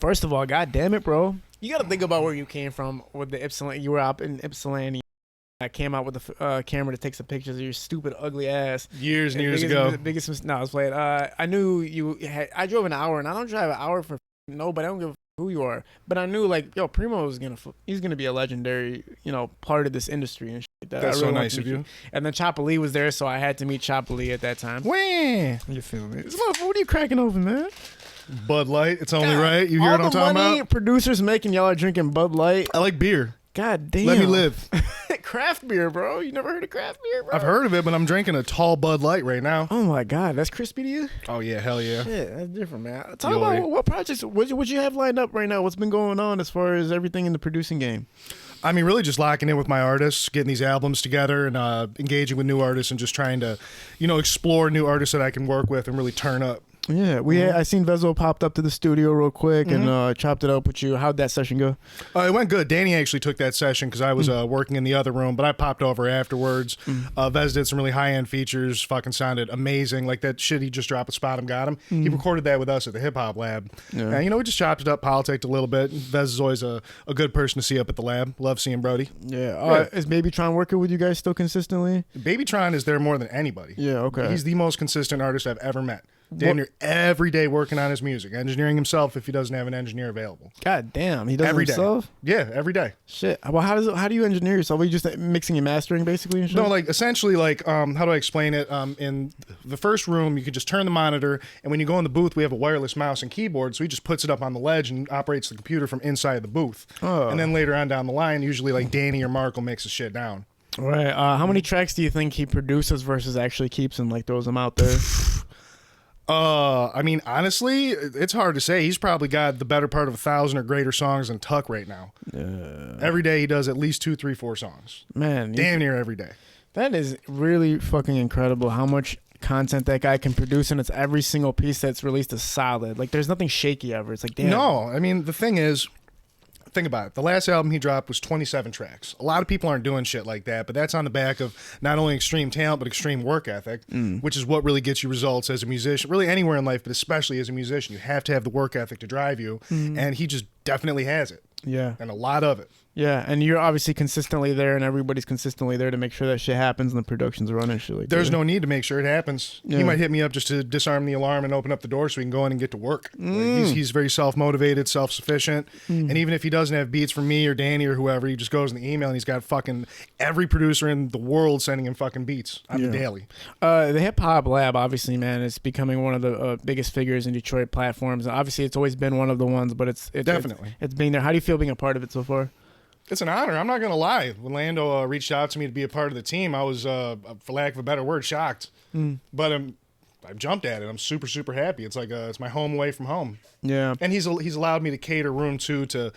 First of all, god damn it, bro. You got to think about where you came from with the Ypsilanti. You were up in Ypsilanti. I came out with the camera to take some pictures of your stupid, ugly ass. Years and years ago. No, I was playing. I knew you had. I drove an hour, and I don't drive an hour for nobody. I don't give a who you are. But I knew, like, yo, Primo is he's gonna be a legendary, part of this industry and shit like that. That's really so nice of you. And then Chopper Lee was there, so I had to meet Chopper Lee at that time. Wah! You feel me? What are you cracking open, man? Bud Light. It's only right. You hear what I'm talking about? All the money producers making, y'all are drinking Bud Light. I like beer. God damn. Let me live. Craft beer, bro. You never heard of craft beer, bro? I've heard of it, but I'm drinking a tall Bud Light right now. Oh my God, that's crispy to you? Oh yeah, hell yeah. Shit, that's different, man. Talk about what projects, what you have lined up right now? What's been going on as far as everything in the producing game? I mean, really just locking in with my artists, getting these albums together and engaging with new artists and just trying to, explore new artists that I can work with and really turn up. Yeah, I seen Vezo popped up to the studio real quick and chopped it up with you. How'd that session go? It went good. Danny actually took that session because I was working in the other room, but I popped over afterwards. Vez did some really high-end features, fucking sounded amazing. Like that shit he just dropped with Spot 'em Got 'em. He recorded that with us at the Hip Hop Lab. Yeah. And, we just chopped it up, politicked a little bit. Vez is always a good person to see up at the lab. Love seeing Brody. Yeah. Is Babytron working with you guys still consistently? Babytron is there more than anybody. Yeah, okay. He's the most consistent artist I've ever met. Damn near every day working on his music, engineering himself if he doesn't have an engineer available. God damn, he does it himself? Yeah, every day. Shit. Well, how do you engineer yourself? Are you just mixing and mastering basically and shit? No, like essentially how do I explain it? In the first room, you can just turn the monitor, and when you go in the booth, we have a wireless mouse and keyboard, so he just puts it up on the ledge and operates the computer from inside the booth. Oh. And then later on down the line, usually like Danny or Mark will mix the shit down. Right. How many tracks do you think he produces versus actually keeps and like throws them out there? I mean, honestly, it's hard to say. He's probably got the better part of 1,000 or greater songs in Tuck right now. Every day he does at least 2, 3, 4 songs. Man. Damn near every day. That is really fucking incredible how much content that guy can produce, and it's every single piece that's released is solid. Like, there's nothing shaky ever. It's like, damn. No, I mean, the thing is, think about it. The last album he dropped was 27 tracks. A lot of people aren't doing shit like that, but that's on the back of not only extreme talent, but extreme work ethic, which is what really gets you results as a musician. Really anywhere in life, but especially as a musician. You have to have the work ethic to drive you, and he just definitely has it. Yeah. And a lot of it. Yeah, and you're obviously consistently there, and everybody's consistently there to make sure that shit happens and the production's running shit like There's no need to make sure it happens. Yeah. He might hit me up just to disarm the alarm and open up the door so we can go in and get to work. Like he's very self-motivated, self-sufficient, and even if he doesn't have beats from me or Danny or whoever, he just goes in the email and he's got fucking every producer in the world sending him fucking beats on the daily. The Hip Hop Lab, obviously, man, is becoming one of the biggest figures in Detroit platforms. Obviously, it's always been one of the ones, but it's definitely it's being there. How do you feel being a part of it so far? It's an honor. I'm not going to lie. When Lando reached out to me to be a part of the team, I was, for lack of a better word, shocked. But I jumped at it. I'm super, super happy. It's like it's my home away from home. Yeah. And he's allowed me to cater room 2 to,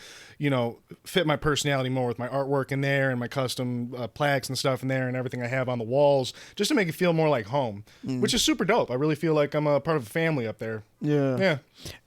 fit my personality more with my artwork in there and my custom plaques and stuff in there and everything I have on the walls, just to make it feel more like home, which is super dope. I really feel like I'm a part of a family up there. Yeah. Yeah.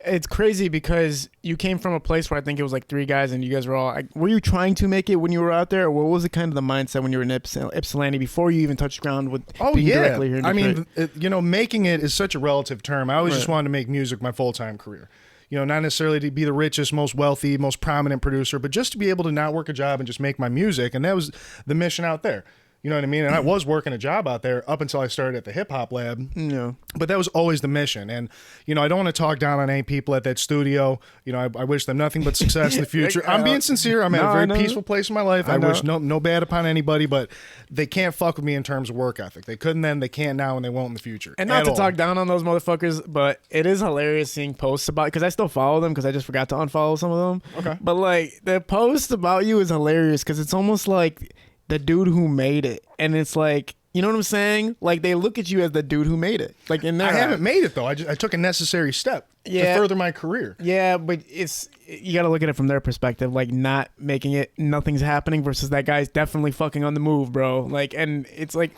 It's crazy because you came from a place where I think it was like 3 guys and you guys were all, were you trying to make it when you were out there? Or what was it kind of the mindset when you were in Ypsilanti before you even touched ground with being directly here in Detroit? I mean, making it is such a relative term. I always just wanted to make music my full-time career. Not necessarily to be the richest, most wealthy, most prominent producer, but just to be able to not work a job and just make my music. And that was the mission out there. You know what I mean? And I was working a job out there up until I started at the Hip Hop Lab. Yeah. But that was always the mission. And, I don't want to talk down on any people at that studio. I wish them nothing but success in the future. I'm being sincere. I'm at a very peaceful place in my life. I wish no bad upon anybody, but they can't fuck with me in terms of work ethic. They couldn't then, they can't now, and they won't in the future. And not to talk down on those motherfuckers, but it is hilarious seeing posts about, because I still follow them because I just forgot to unfollow some of them. Okay. But like the post about you is hilarious because it's almost like the dude who made it, and it's like, you know what I'm saying? Like they look at you as the dude who made it. Like in there, I haven't made it though. I took a necessary step to further my career. Yeah, but you got to look at it from their perspective. Like not making it, nothing's happening versus that guy's definitely fucking on the move, bro. Like, and it's like,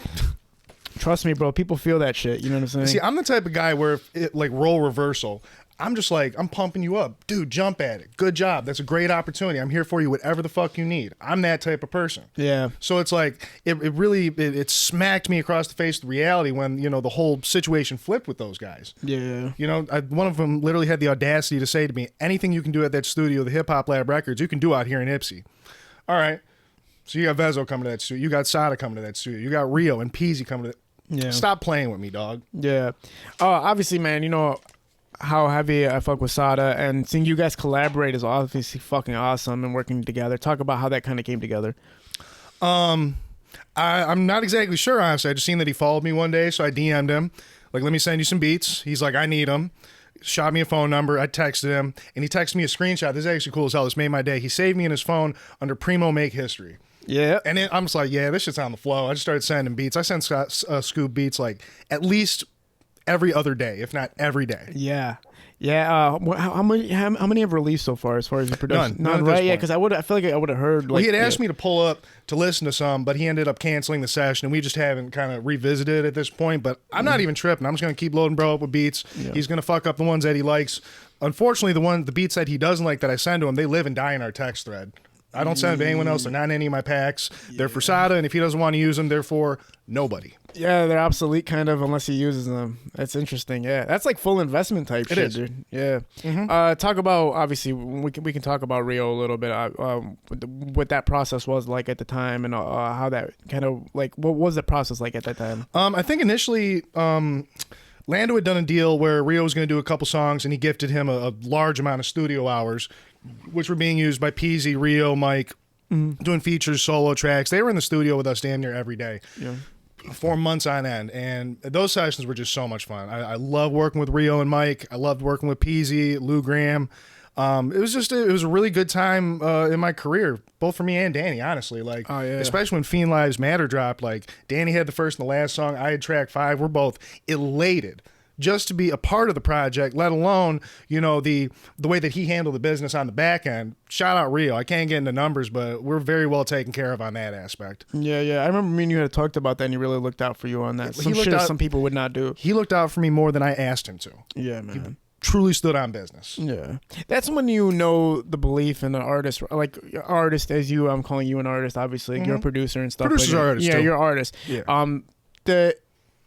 trust me, bro. People feel that shit. You know what I'm saying? See, I'm the type of guy where like role reversal. I'm just like, I'm pumping you up. Dude, jump at it. Good job. That's a great opportunity. I'm here for you, whatever the fuck you need. I'm that type of person. Yeah. So it's like, it really smacked me across the face with reality when, you know, the whole situation flipped with those guys. Yeah. You know, one of them literally had the audacity to say to me, anything you can do at that studio, the Hip Hop Lab Records, you can do out here in Ipsy. All right. So you got Vezo coming to that studio. You got Sada coming to that studio. You got Rio and Peasy coming to that. Yeah. Stop playing with me, dog. Yeah. Obviously, man, you know how heavy I fuck with Sada, and seeing you guys collaborate is obviously fucking awesome, and working together. Talk about how that kind of came together. I'm not exactly sure, honestly. I just seen that he followed me one day, so I DM'd him. Like, let me send you some beats. He's like, I need them. Shot me a phone number. I texted him, and he texted me a screenshot. This is actually cool as hell. This made my day. He saved me in his phone under Primo Make History. Yeah. And then I'm just like, yeah, this shit's on the flow. I just started sending beats. I send Scoop beats like at least every other day, if not every day. Yeah. Yeah. How many have released so far as your production? None right? Yeah, because I feel like I would have heard. Like, well, he had asked me to pull up to listen to some, but he ended up canceling the session, and we just haven't kind of revisited at this point. But I'm not even tripping. I'm just gonna keep loading bro up with beats. Yeah. He's gonna fuck up the ones that he likes. Unfortunately, the beats that he doesn't like that I send to him, they live and die in our text thread. I don't send them to anyone else. They're not in any of my packs. They're for Sada, and if he doesn't want to use them, they're for nobody. Yeah, they're obsolete kind of unless he uses them. That's interesting. Yeah, that's like full investment type shit, is. Dude. Yeah. Mm-hmm. Talk about, obviously, we can talk about Rio a little bit. What that process was like at the time, and how that kind of like, what was the process like at that time? I think initially, Lando had done a deal where Rio was going to do a couple songs, and he gifted him a large amount of studio hours, which were being used by Peasy, Rio, Mike, doing features, solo tracks. They were in the studio with us damn near every day. Yeah. 4 months on end, and those sessions were just so much fun. I love working with Rio and Mike. I loved working with Peasy, Lou Graham. It was a really good time in my career, both for me and Danny, honestly. Like, especially when Fiend Lives Matter dropped. Like, Danny had the first and the last song. I had track 5. We're both elated just to be a part of the project, let alone, you know, the way that he handled the business on the back end. Shout out Rio. I can't get into numbers, but we're very well taken care of on that aspect. Yeah. I remember me and you had talked about that, and he really looked out for you on that. Some people would not do. He looked out for me more than I asked him to. Yeah, man. He truly stood on business. Yeah. That's when you know the belief in the artist. Like, artist as you, I'm calling you an artist, obviously. Like, you're a producer and stuff. Producers are artists, yeah, too. You're an artist. Yeah.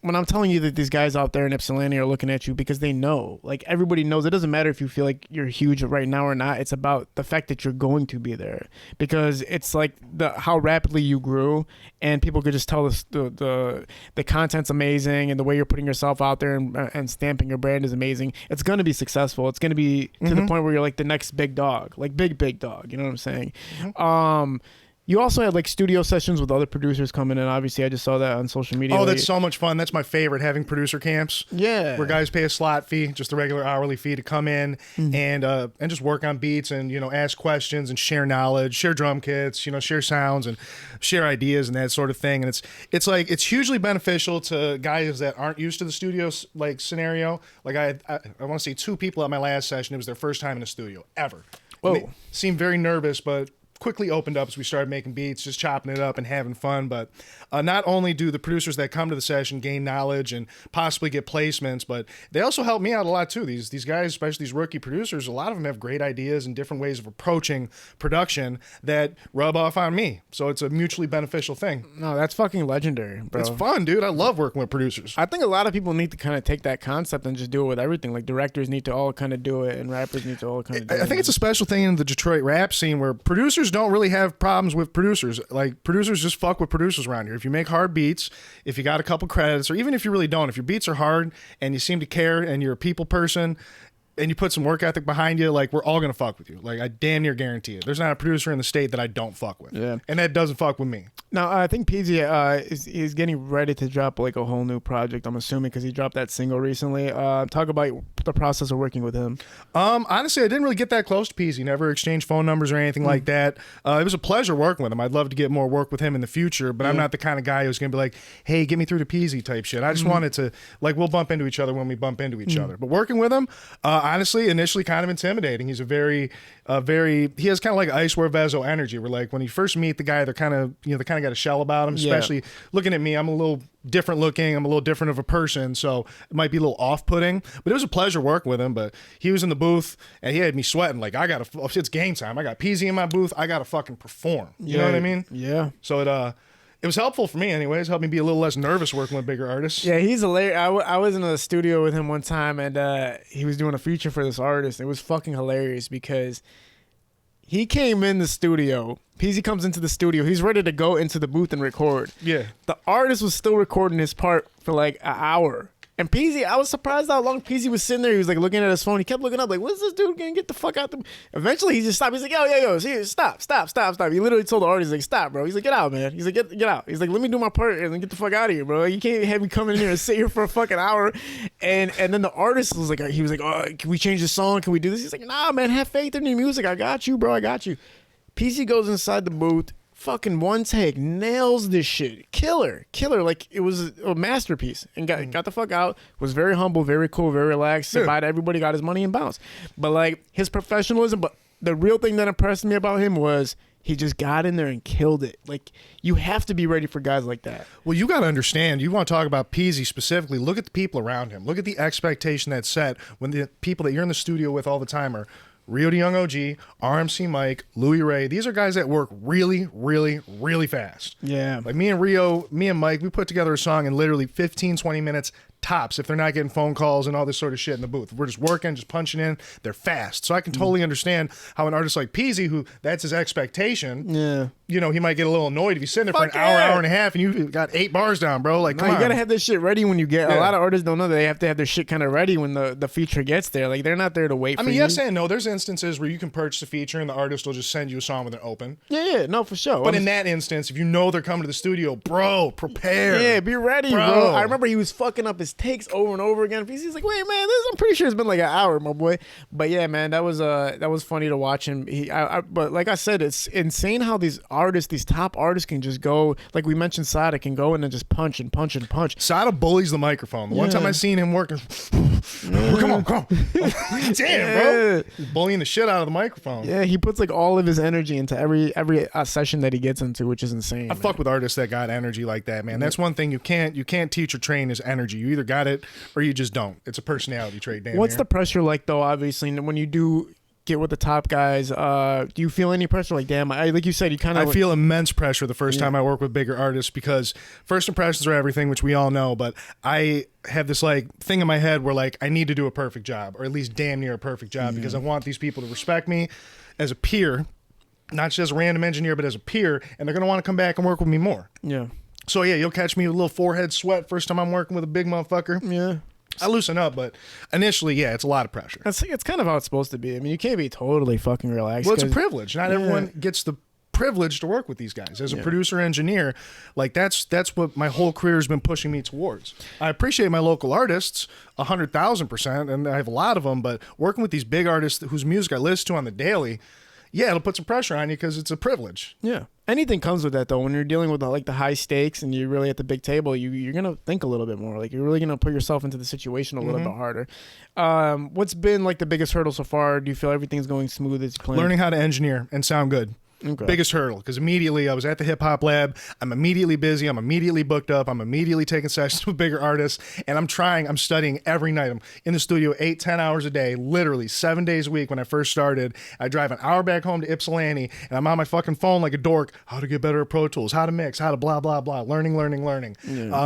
When I'm telling you that these guys out there in Ypsilanti are looking at you because they know, like, everybody knows. It doesn't matter if you feel like you're huge right now or not. It's about the fact that you're going to be there, because it's like how rapidly you grew, and people could just tell the content's amazing, and the way you're putting yourself out there and stamping your brand is amazing. It's going to be successful. It's going to be to the point where you're like the next big dog, like big dog. You know what I'm saying? You also had like studio sessions with other producers coming in. Obviously, I just saw that on social media. Oh, that's so much fun. That's my favorite, having producer camps. Yeah. Where guys pay a slot fee, just a regular hourly fee to come in and just work on beats and, you know, ask questions and share knowledge, share drum kits, you know, share sounds and share ideas and that sort of thing. And it's like, it's hugely beneficial to guys that aren't used to the studio like scenario. Like I want to say 2 people at my last session, it was their first time in the studio ever. Whoa. They seemed very nervous, but quickly opened up as we started making beats, just chopping it up and having fun. But not only do the producers that come to the session gain knowledge and possibly get placements, but they also help me out a lot too. These guys, especially these rookie producers, a lot of them have great ideas and different ways of approaching production that rub off on me. So it's a mutually beneficial thing. No, that's fucking legendary, bro. It's fun, dude. I love working with producers. I think a lot of people need to kind of take that concept and just do it with everything. Like, directors need to all kind of do it, and rappers need to all kind of do it. I think it's a special thing in the Detroit rap scene where producers don't really have problems with producers. Like, producers just fuck with producers around here. If you make hard beats, if you got a couple credits, or even if you really don't, if your beats are hard and you seem to care and you're a people person and you put some work ethic behind you, like, we're all gonna fuck with you. Like, I damn near guarantee it. There's not a producer in the state that I don't fuck with. Yeah. And that doesn't fuck with me. Now, I think Peasy is getting ready to drop like a whole new project, I'm assuming, because he dropped that single recently. Talk about the process of working with him. Honestly, I didn't really get that close to Peasy. Never exchanged phone numbers or anything like that. It was a pleasure working with him. I'd love to get more work with him in the future, but I'm not the kind of guy who's going to be like, hey, get me through to Peasy type shit. I just wanted to, like, we'll bump into each other when we bump into each other. But working with him, honestly, initially kind of intimidating. He's a very He has kind of like Iceware Vezo energy, where like when you first meet the guy, they're kind of got a shell about him, especially looking at me. I'm a little different looking. I'm a little different of a person, so it might be a little off-putting, but it was a pleasure working with him. But he was in the booth and he had me sweating like, it's game time. I got Peasy in my booth. I got to fucking perform. You know what I mean? Yeah. So it was helpful for me anyways. Helped me be a little less nervous working with bigger artists. Yeah, he's hilarious. I was in the studio with him one time, and he was doing a feature for this artist. It was fucking hilarious because he came in the studio. Peasy comes into the studio. He's ready to go into the booth and record. Yeah. The artist was still recording his part for like an hour. And Peasy, I was surprised how long Peasy was sitting there. He was like looking at his phone. He kept looking up like, when's this dude gonna get the fuck out? Eventually, he just stopped. He's like, yo, see, stop. He literally told the artist, like, stop, bro. He's like, get out, man. He's like, get out. He's like, let me do my part and then get the fuck out of here, bro. You can't have me come in here and sit here for a fucking hour. And then the artist was like, oh, can we change the song? Can we do this? He's like, nah, man, have faith in your music. I got you, bro. I got you. Peasy goes inside the booth. Fucking one take, nails this shit. Killer. Like it was a masterpiece. And got the fuck out. Was very humble, very cool, very relaxed. Said bye to everybody, got his money and bounced. But like his professionalism, but the real thing that impressed me about him was he just got in there and killed it. Like you have to be ready for guys like that. Well, you got to understand, you want to talk about Peasy specifically, look at the people around him. Look at the expectation that's set when the people that you're in the studio with all the time are Rio de Young OG, RMC Mike, Louis Ray. These are guys that work really, really, really fast. Yeah. Like me and Mike, we put together a song in literally 15, 20 minutes tops if they're not getting phone calls and all this sort of shit in the booth. We're just working, just punching in. They're fast. So I can totally understand how an artist like Peasy, who that's his expectation, he might get a little annoyed if he's sitting there for an hour and a half and you got 8 bars down, bro. Like, come on. You gotta have this shit ready when you get. A lot of artists don't know that they have to have their shit kind of ready when the feature gets there. Like they're not there to wait for you. Yes and no. There's instances where you can purchase a feature and the artist will just send you a song when they're open. Yeah, no, for sure. But in that instance, if you know they're coming to the studio, bro, prepare. Yeah, be ready, bro. I remember he was fucking up his takes over and over again. He's like, wait, man, I'm pretty sure it's been like an hour, my boy. But yeah, man, that was funny to watch him. But like I said, it's insane how these top artists can just go, like we mentioned, Sada can go in and just punch and punch and punch. Sada bullies the microphone. The one time I seen him working, come on. Damn, bro. He's bullying the shit out of the microphone. Yeah, he puts like all of his energy into every session that he gets into, which is insane. I fuck with artists that got energy like that, man. That's one thing you can't teach or train is energy. You either got it or you just don't. It's a personality trait. What's the pressure like though? Obviously, when you do get with the top guys, do you feel any pressure? Like, damn, like you said, you kind of. I feel immense pressure the first time I work with bigger artists because first impressions are everything, which we all know. But I have this like thing in my head where like I need to do a perfect job, or at least damn near a perfect job, because I want these people to respect me as a peer, not just as a random engineer, but as a peer, and they're gonna want to come back and work with me more. Yeah. So yeah, you'll catch me with a little forehead sweat first time I'm working with a big motherfucker. Yeah. I loosen up, but initially, yeah, it's a lot of pressure. It's kind of how it's supposed to be. I mean, you can't be totally fucking relaxed. Well, it's a privilege. Not everyone gets the privilege to work with these guys. As a producer engineer, like that's what my whole career has been pushing me towards. I appreciate my local artists 100,000%, and I have a lot of them, but working with these big artists whose music I listen to on the daily, yeah, it'll put some pressure on you because it's a privilege. Yeah. Anything comes with that, though. When you're dealing with like the high stakes and you're really at the big table, you're going to think a little bit more. Like you're really going to put yourself into the situation a little bit harder. What's been like the biggest hurdle so far? Do you feel everything's going smooth as planned? Learning how to engineer and sound good. Okay. Biggest hurdle, because immediately I was at the hip hop lab. I'm immediately busy. I'm immediately booked up. I'm immediately taking sessions with bigger artists, and I'm studying every night. I'm in the studio 8-10 hours a day, literally 7 days a week. When I first started, I drive an hour back home to Ypsilanti, and I'm on my fucking phone like a dork. How to get better at Pro Tools, how to mix, how to blah blah blah, learning,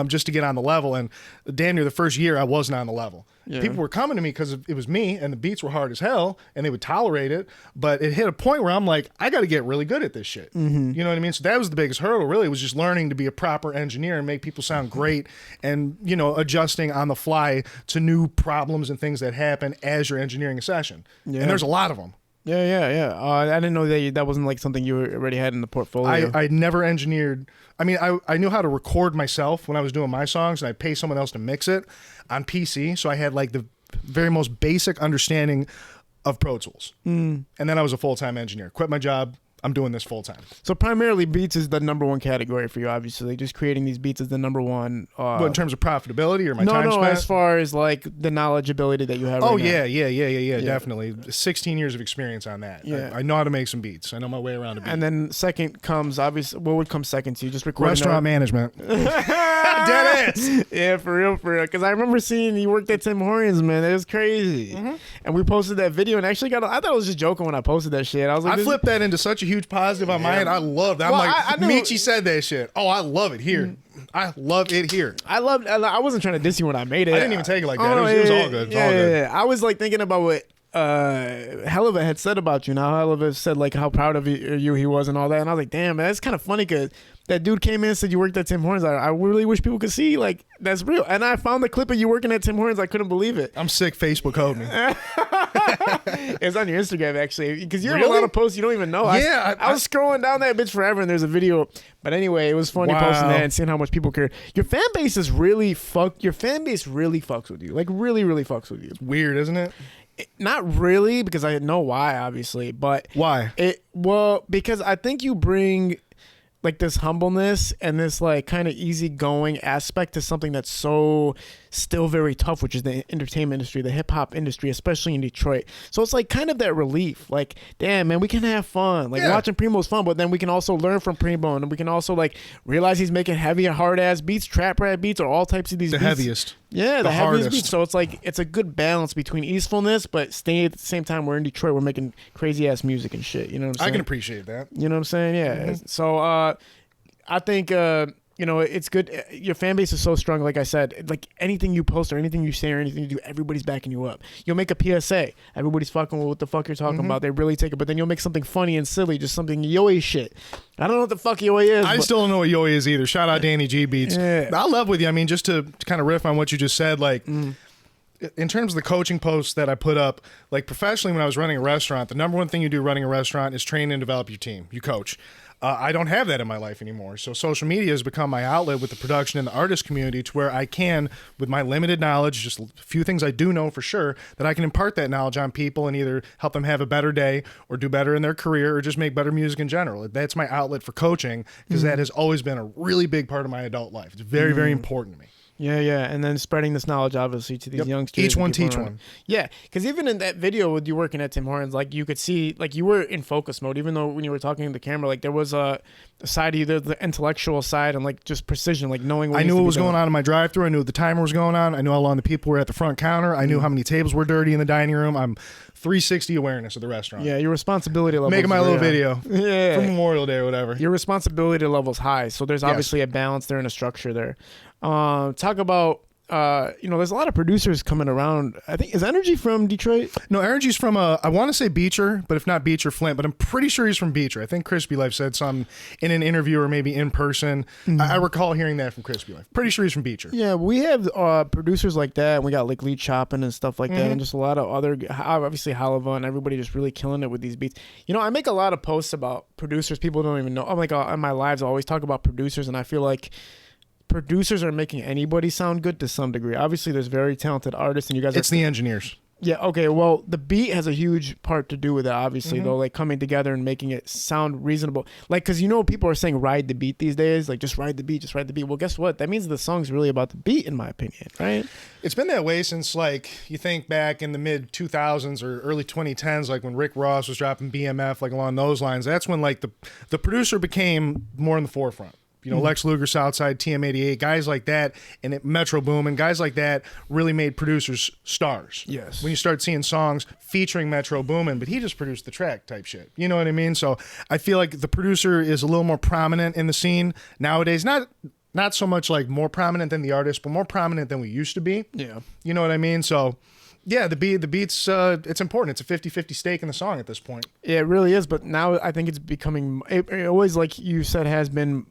just to get on the level. And damn near the first year, I wasn't on the level. Yeah. People were coming to me because it was me, and the beats were hard as hell, and they would tolerate it. But it hit a point where I'm like, I got to get really good at this shit. You know what I mean? So that was the biggest hurdle, really, was just learning to be a proper engineer and make people sound great, and adjusting on the fly to new problems and things that happen as you're engineering a session. Yeah. And there's a lot of them. Yeah. I didn't know that wasn't like something you already had in the portfolio. I never engineered. I mean, I knew how to record myself when I was doing my songs, and I'd pay someone else to mix it on PC. So I had like the very most basic understanding of Pro Tools. And then I was a full-time engineer. Quit my job, I'm doing this full time. So primarily beats is the number one category for you, obviously. Just creating these beats is the number one. But in terms of profitability or my time spent? No, as far as like the knowledgeability that you have. Oh, yeah, definitely. 16 years of experience on that. Yeah. I know how to make some beats. I know my way around a beat. And then second comes, obviously, what would come second to you? Just recording. Restaurant management. Dead ass. Yeah, for real. Because I remember seeing you worked at Tim Hortons, man. It was crazy. And we posted that video and actually I thought I was just joking when I posted that shit. I was like, I flipped that into such a huge positive on my end. I love that. Well, I'm like, Michi said that shit. Oh, I love it here. I love it here. I wasn't trying to diss you when I made it. I didn't even take it like that. It was all good. It was all good. I was like thinking about what Helava had said about you. Now Helava said like how proud of you he was and all that. And I was like, damn, man, that's kind of funny because that dude came in and said you worked at Tim Hortons. I really wish people could see like that's real. And I found the clip of you working at Tim Hortons. I couldn't believe it. I'm sick. Facebook code me. It's on your Instagram actually because you have a lot of posts you don't even know. Yeah, I was scrolling down that bitch forever and there's a video. But anyway, it was funny posting that and seeing how much people care. Your fan base is really Your fan base really fucks with you. Like really, really fucks with you. It's weird, isn't it? Not really, because I know why, obviously. But why? Because I think you bring like this humbleness and this like kind of easygoing aspect to something that's so still very tough, which is the entertainment industry, the hip hop industry, especially in Detroit. So it's like kind of that relief. Like, damn, man, we can have fun. Like watching Primo's fun, but then we can also learn from Primo, and we can also like realize he's making heavy and hard ass beats, trap rap beats, or all types of these beats. The heaviest. Yeah, the heaviest hardest beats. So it's like it's a good balance between easefulness, but staying at the same time we're in Detroit, we're making crazy ass music and shit. You know what I'm saying? I can appreciate that. You know what I'm saying? Yeah. So I think it's good. Your fan base is so strong. Like I said, like anything you post or anything you say or anything you do, everybody's backing you up. You'll make a PSA. Everybody's fucking with what the fuck you're talking about. They really take it. But then you'll make something funny and silly, just something Yoey shit. I don't know what the fuck Yoey is. I still don't know what Yoey is either. Shout out Danny G Beats. Yeah. I love with you. I mean, just to kind of riff on what you just said, like in terms of the coaching posts that I put up, like professionally when I was running a restaurant, the number one thing you do running a restaurant is train and develop your team. You coach. I don't have that in my life anymore. So social media has become my outlet with the production and the artist community to where I can, with my limited knowledge, just a few things I do know for sure, that I can impart that knowledge on people and either help them have a better day or do better in their career or just make better music in general. That's my outlet for coaching because that has always been a really big part of my adult life. It's very, very important to me. Yeah, and then spreading this knowledge, obviously, to these youngsters. Each one teach one. Yeah, because even in that video with you working at Tim Hortons, like you could see, like you were in focus mode, even though when you were talking to the camera, like there was a side of you, the intellectual side and like just precision, like knowing what I knew what was going on in my drive-thru. I knew what the timer was going on. I knew how long the people were at the front counter. I knew how many tables were dirty in the dining room. I'm 360 awareness of the restaurant. Yeah, your responsibility level. Making my little video for Memorial Day or whatever. Your responsibility level's high, so there's obviously a balance there and a structure there. Talk about there's a lot of producers coming around. I think, is Energy from Detroit? No, Energy's from I want to say Beecher, but if not Beecher, Flint. But I'm pretty sure he's from Beecher. I think Crispy Life said something in an interview or maybe in person. I recall hearing that from Crispy Life. Pretty sure he's from Beecher. Yeah, we have producers like that. And we got like Lead Chopping and stuff like that, and just a lot of other, obviously Halava and everybody just really killing it with these beats. You know, I make a lot of posts about producers. People don't even know. I'm like on my lives, I always talk about producers, and I feel like producers are making anybody sound good to some degree. Obviously, there's very talented artists, and you guys. It's the engineers. Yeah. Okay. Well, the beat has a huge part to do with it. Obviously, though, like coming together and making it sound reasonable. Like, because people are saying ride the beat these days. Like, just ride the beat, just ride the beat. Well, guess what? That means the song's really about the beat, in my opinion, right? It's been that way since, like, you think back in the mid 2000s or early 2010s, like when Rick Ross was dropping BMF, like along those lines. That's when like the producer became more in the forefront. You know, Lex Luger, Southside, TM88, guys like that, and Metro Boomin, guys like that really made producers stars. Yes. When you start seeing songs featuring Metro Boomin, but he just produced the track type shit. You know what I mean? So I feel like the producer is a little more prominent in the scene nowadays. Not so much like more prominent than the artist, but more prominent than we used to be. Yeah. You know what I mean? So yeah, the beats, it's important. It's a 50-50 stake in the song at this point. Yeah, it really is. But now I think it's becoming, it always, like you said, has been.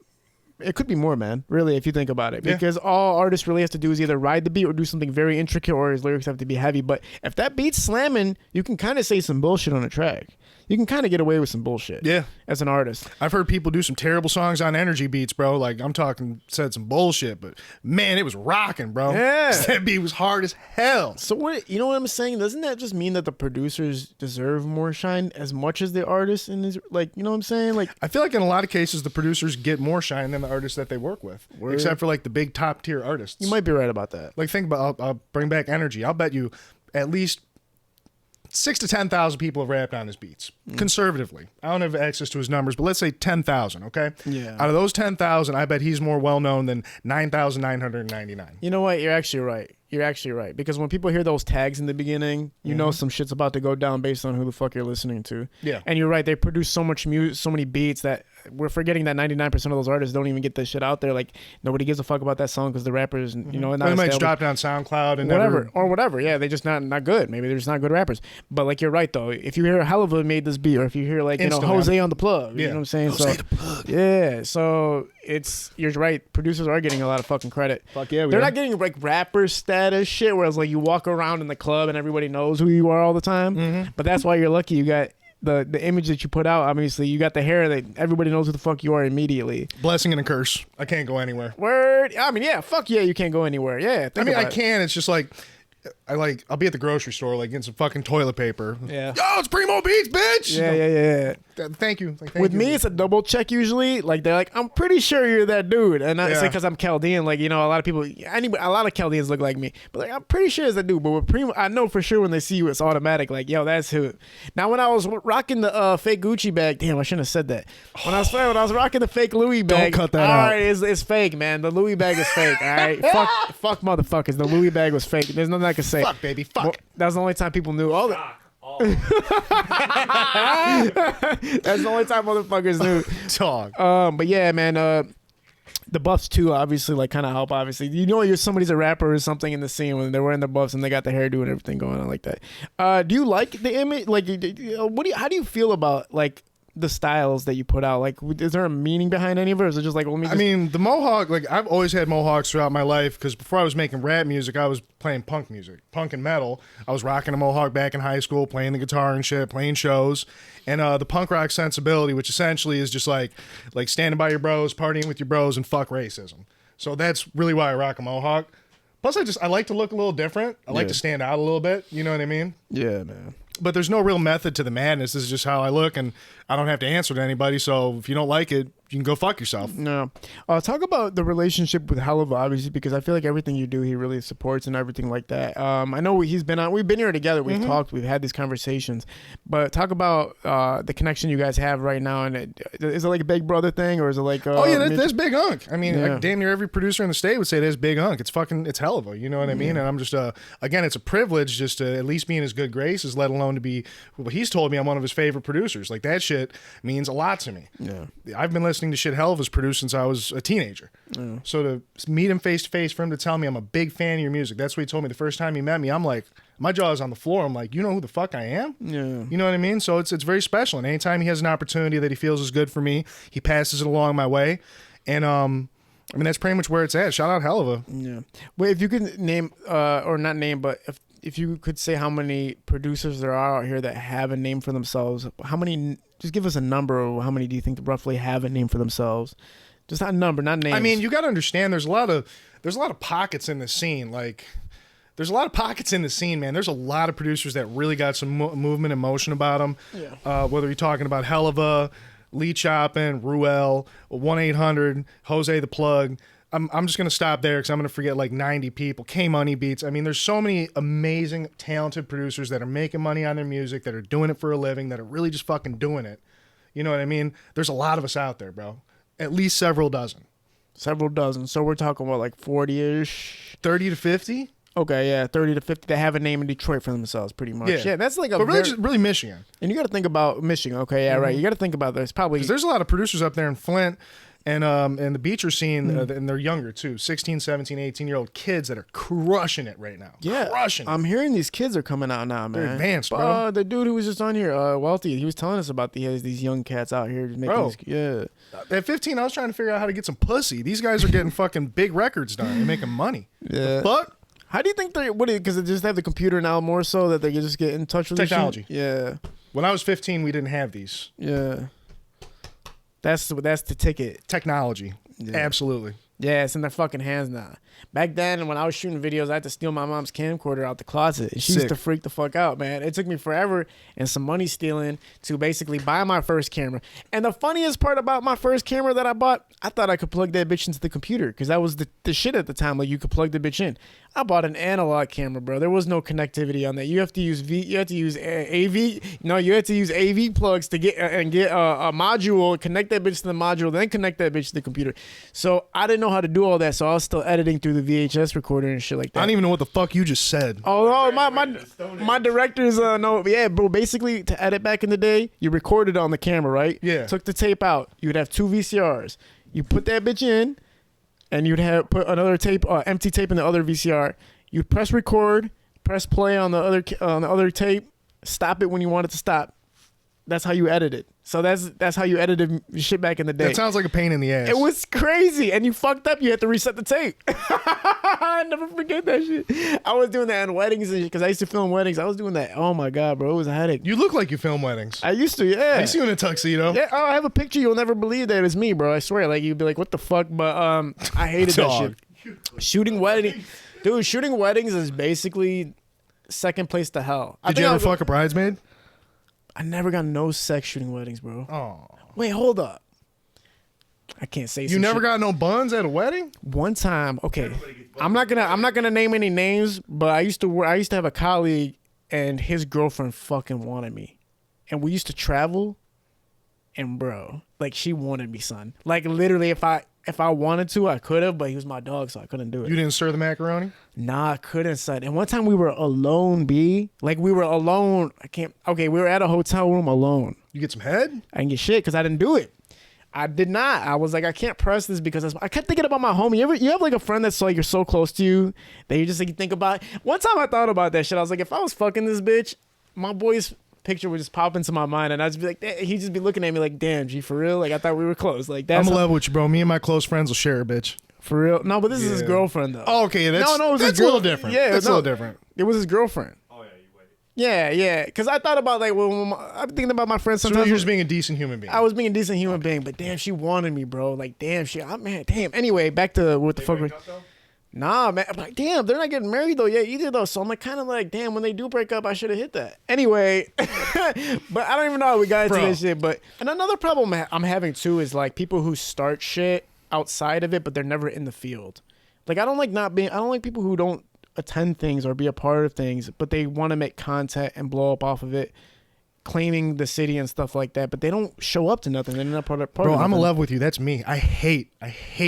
It could be more, man, really, if you think about it. Because all artists really has to do is either ride the beat or do something very intricate, or his lyrics have to be heavy. But if that beat's slamming, you can kind of say some bullshit on a track. you can kind of get away with some bullshit. Yeah. As an artist. I've heard people do some terrible songs on energy beats, bro. Like, I'm talking, said some bullshit, but man, it was rocking, bro. Yeah. That beat was hard as hell. So what, you know what I'm saying? Doesn't that just mean that the producers deserve more shine as much as the artists in this, like, you know what I'm saying? Like, I feel like in a lot of cases, the producers get more shine than the artists that they work with. Word. Except for like the big top tier artists. you might be right about that. Like, think about, I'll bring back energy. I'll bet you at least 6,000 to 10,000 people have rapped on his beats, conservatively. I don't have access to his numbers, but let's say 10,000, okay? Yeah. Out of those 10,000, I bet he's more well-known than 9,999. You know what? You're actually right. You're actually right. Because when people hear those tags in the beginning, you know some shit's about to go down based on who the fuck you're listening to. Yeah. And you're right. They produce so much music, so many beats that we're forgetting that 99% of those artists don't even get this shit out there. Like, nobody gives a fuck about that song because the rappers, you know, not They might established. drop it on SoundCloud and Whatever. Or whatever. Yeah, they just not good. Maybe they're just not good rappers. But like, you're right though. If you hear Hellava made this beat, or if you hear like, you know, Instantly. Jose on the plug, you know what I'm saying? Jose So the plug. yeah, so you're right. Producers are getting a lot of fucking credit. Fuck yeah, They're not getting like rapper status shit, whereas like you walk around in the club and everybody knows who you are all the time. But that's why you're lucky. You got the image that you put out. Obviously, you got the hair that everybody knows who the fuck you are immediately. Blessing and a curse. I can't go anywhere. Word. I mean, yeah. Fuck yeah, you can't go anywhere. Yeah. I mean, I can. It's just like, I'll be at the grocery store, like, getting some fucking toilet paper. Yeah. Yo, it's Primo Beats, bitch. Yeah. Thank you. Like, With me, it's a double check usually. Like, they're like, I'm pretty sure you're that dude. And I say because I'm Kel Dean, like, you know, a lot of people, a lot of Kel Deans look like me. But like, I'm pretty sure it's that dude. But with Primo, I know for sure when they see you, it's automatic. Like, yo, that's who. Now, when I was rocking the fake Gucci bag, damn, I shouldn't have said that. When I was rocking the fake Louis bag. Don't cut that all out. right, it's fake, man. The Louis bag is fake, all right? fuck motherfuckers. The Louis bag was fake. There's nothing I can say. Fuck, baby, fuck. Well, that was the only time people knew. That's the only time motherfuckers knew. Dog. But yeah, man, the buffs too obviously like kind of help. Obviously, you know, somebody's a rapper or something in the scene when they're wearing the buffs and they got the hairdo and everything going on like that. Do you like the image? Like, how do you feel about like the styles that you put out? Like, is there a meaning behind any of it, or is it just like, I mean, the Mohawk, like, I've always had Mohawks throughout my life, because before I was making rap music, I was playing punk music, punk and metal. I was rocking a Mohawk back in high school, playing the guitar and shit, playing shows. And the punk rock sensibility, which essentially is just like standing by your bros, partying with your bros, and fuck racism. So that's really why I rock a Mohawk. Plus, I like to look a little different. I like to stand out a little bit. You know what I mean? Yeah, man. But there's no real method to the madness. This is just how I look, and I don't have to answer to anybody. So if you don't like it, you can go fuck yourself. No. Talk about the relationship with Hellava, obviously, because I feel like everything you do, he really supports and everything like that. I know we've been here together. We've talked, we've had these conversations, but talk about the connection you guys have right now. And is it like a big brother thing, or is it like, oh yeah, that's Big Unk. I mean, like, damn near every producer in the state would say that's Big Unk. It's Hellava. You know what I mean? And I'm just, again, it's a privilege just to at least be in his good graces, let alone to be, well, he's told me I'm one of his favorite producers. Like, that shit means a lot to me. Yeah. I've been listening to shit Hellava's produced since I was a teenager. Yeah. So to meet him face to face, for him to tell me I'm a big fan of your music, that's what he told me the first time he met me. I'm like, my jaw is on the floor. I'm like, you know who the fuck I am? Yeah. You know what I mean? So it's very special. And anytime he has an opportunity that he feels is good for me, he passes it along my way. And I mean, that's pretty much where it's at. Shout out Hellava. Yeah. Well, if you could name, or not name, but if you could say how many producers there are out here that have a name for themselves, how many? Just give us a number, or how many do you think roughly have a name for themselves? Just not a number, not names. I mean, you got to understand, there's a lot of pockets in the scene. Like, there's a lot of pockets in the scene, man. There's a lot of producers that really got some movement and motion about them. Yeah. Whether you're talking about Hellava, Lee Choppin, Ruel, 1-800, Jose the Plug. I'm just going to stop there because I'm going to forget like 90 people. K-Money Beats. I mean, there's so many amazing, talented producers that are making money on their music, that are doing it for a living, that are really just fucking doing it. You know what I mean? There's a lot of us out there, bro. At least several dozen. Several dozen. So we're talking about like 40-ish? 30 to 50? Okay, yeah, 30 to 50 that have a name in Detroit for themselves, pretty much. Yeah, that's like a. But really Michigan. And you got to think about Michigan. Okay, yeah, right. You got to think about this. Probably. Because there's a lot of producers up there in Flint. And the Beecher scene, and they're younger too, 16, 17, 18-year-old kids that are crushing it right now. Yeah, crushing it. I'm hearing these kids are coming out now, man. They're advanced, bro. The dude who was just on here, Wealthy, he was telling us about these young cats out here making these, At 15, I was trying to figure out how to get some pussy. These guys are getting fucking big records done. They're making money. Yeah. The fuck? How do you think because they just have the computer now more so that they can just get in touch with technology? Yeah. When I was 15, we didn't have these. Yeah. That's the ticket. Technology. Yeah. Absolutely. Yeah, it's in their fucking hands now. Back then, when I was shooting videos, I had to steal my mom's camcorder out the closet. She used to freak the fuck out, man. It took me forever and some money stealing to basically buy my first camera. And the funniest part about my first camera that I bought, I thought I could plug that bitch into the computer because that was the shit at the time. Like, you could plug the bitch in. I bought an analog camera, bro. There was no connectivity on that. You have to use AV. No, you had to use AV plugs to get a module, connect that bitch to the module, then connect that bitch to the computer. So I didn't know how to do all that. So I was still editing through the VHS recorder and shit like that. I don't even know what the fuck you just said. Oh, my directors no, yeah, bro. Basically, to edit back in the day, you recorded on the camera, right? Yeah. Took the tape out. You would have 2 VCRs. You put that bitch in. And you'd have put another tape, empty tape in the other VCR. You'd press record, press play on the other tape, stop it when you want it to stop. That's how you edit it. So that's how you edited shit back in the day. That sounds like a pain in the ass. It was crazy, and you fucked up. You had to reset the tape. I never forget that shit. I was doing that in weddings because I used to film weddings. I was doing that. Oh my god, bro, it was a headache. You look like you film weddings. I used to, yeah. I see you in a tuxedo. Yeah, I have a picture. You'll never believe that it's me, bro. I swear. Like, you'd be like, what the fuck? But I hated that shit. Shooting weddings is basically second place to hell. Did you ever fuck a bridesmaid? I never got no sex shooting weddings, bro. Oh. Wait, hold up. I can't say. You never got no buns at a wedding? One time, okay. I'm not gonna name any names, but I used to have a colleague, and his girlfriend fucking wanted me, and we used to travel, and bro, like, she wanted me, son. Like, literally, if I wanted to, I could have, but he was my dog, so I couldn't do it. You didn't stir the macaroni? Nah, I couldn't, son. And one time we were alone, B. Like, we were alone. We were at a hotel room alone. You get some head? I didn't get shit because I didn't do it. I did not. I was like, I can't press this because I kept thinking about my homie. You have like a friend that's like, you're so close to you that you just like, you think about. One time I thought about that shit. I was like, if I was fucking this bitch, my boy's picture would just pop into my mind, and I'd just be like, he'd just be looking at me like, damn, G, for real? Like, I thought we were close. Like, that's I'm a level with you, bro. Me and my close friends will share a bitch. For real? No, but this is his girlfriend though. Oh, okay. That's it was a little different. Yeah, that's a little different. It was his girlfriend. Oh yeah, you waited. Yeah. Because I thought about, like, I'm thinking about my friends sometimes. So you're just being a decent human being. I was being a decent human being, but damn, she wanted me, bro. Like, damn, damn. Anyway, back to what the fuck. Nah, man. I'm like, damn, they're not getting married though yet either though. So I'm like, kind of like, damn, when they do break up, I should have hit that. Anyway, but I don't even know how we got into this shit. But and another problem I'm having too is like people who start shit outside of it, but they're never in the field. Like, I don't like people who don't attend things or be a part of things, but they want to make content and blow up off of it, claiming the city and stuff like that, but they don't show up to nothing. They're not part of Bro, of I'm in love with you. That's me. I hate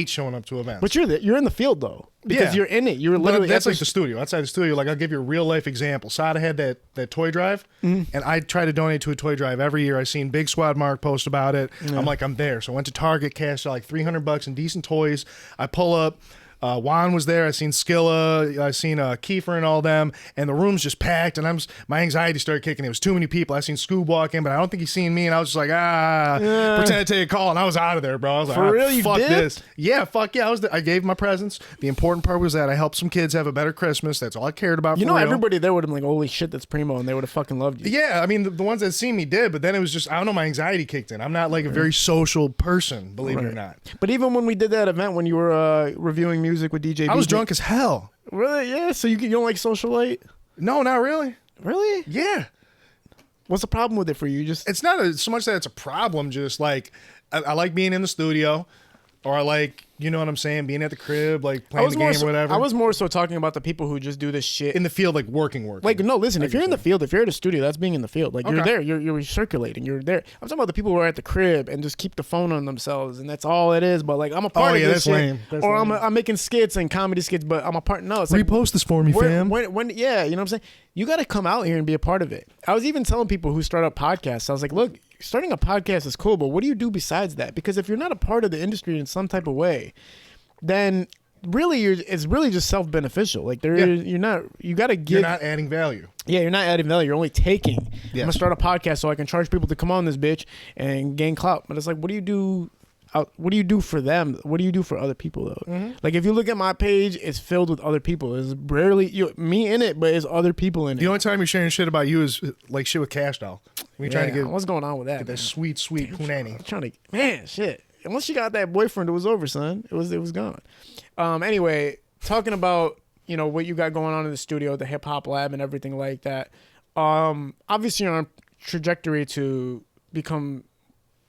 showing up to events. But you're in the field though, because you're in it. You're literally. That's like the studio. Outside the studio, like, I'll give you a real life example. Sada had that toy drive, and I try to donate to a toy drive every year. I seen Big Squad Mark post about it. I'm like, I'm there. So I went to Target, cashed out like $300 in decent toys. I pull up. Juan was there. I seen Skilla. I seen Kiefer and all them, and the room's just packed. And my anxiety started kicking. There was too many people. I seen Scoob walk in, but I don't think he seen me. And I was just like, pretend to take a call, and I was out of there, bro. I was like, for real, you fuck did? this. Yeah, fuck yeah. I gave my presents. The important part was that I helped some kids have a better Christmas. That's all I cared about. Everybody there would have been like, holy shit, that's Primo, and they would have fucking loved you. Yeah, I mean, the ones that seen me did, but then it was just, I don't know, my anxiety kicked in. I'm not like a very social person, believe it or not. But even when we did that event, when you were reviewing music with DJ, I was drunk as hell. Really? Yeah. So you don't like socialite? No, not really. Really? Yeah. What's the problem with it for you? It's not so much that it's a problem. Just like I like being in the studio, or I like, you know what I'm saying, being at the crib, like playing the game or whatever. I was more so talking about the people who just do this shit in the field, like working. Like, no, listen, if you're in the field, if you're at a studio, that's being in the field. Like, you're there, you're circulating, you're there. I'm talking about the people who are at the crib and just keep the phone on themselves, and that's all it is. But like, I'm a part of this shit. Or I'm making skits and comedy skits, but I'm a part. No, it's like, repost this for me, fam. Yeah, you know what I'm saying? You got to come out here and be a part of it. I was even telling people who start up podcasts, I was like, look, starting a podcast is cool, but what do you do besides that? Because if you're not a part of the industry in some type of way, then really it's really just self-beneficial. Like, you got to give. You're not adding value. Yeah, you're not adding value. You're only taking. Yes. I'm gonna start a podcast so I can charge people to come on this bitch and gain clout. But it's like, what do you do? What do you do for them? What do you do for other people though? Mm-hmm. Like, if you look at my page, it's filled with other people. There's rarely me in it, but it's other people in it. The only time you're sharing shit about you is like shit with Cash Doll. We trying to get what's going on with that? Get that sweet punani. Trying to shit. Once you got that boyfriend, it was over, son. It was gone. Anyway, talking about what you got going on in the studio, the hip hop lab, and everything like that. Obviously, you're on a trajectory to become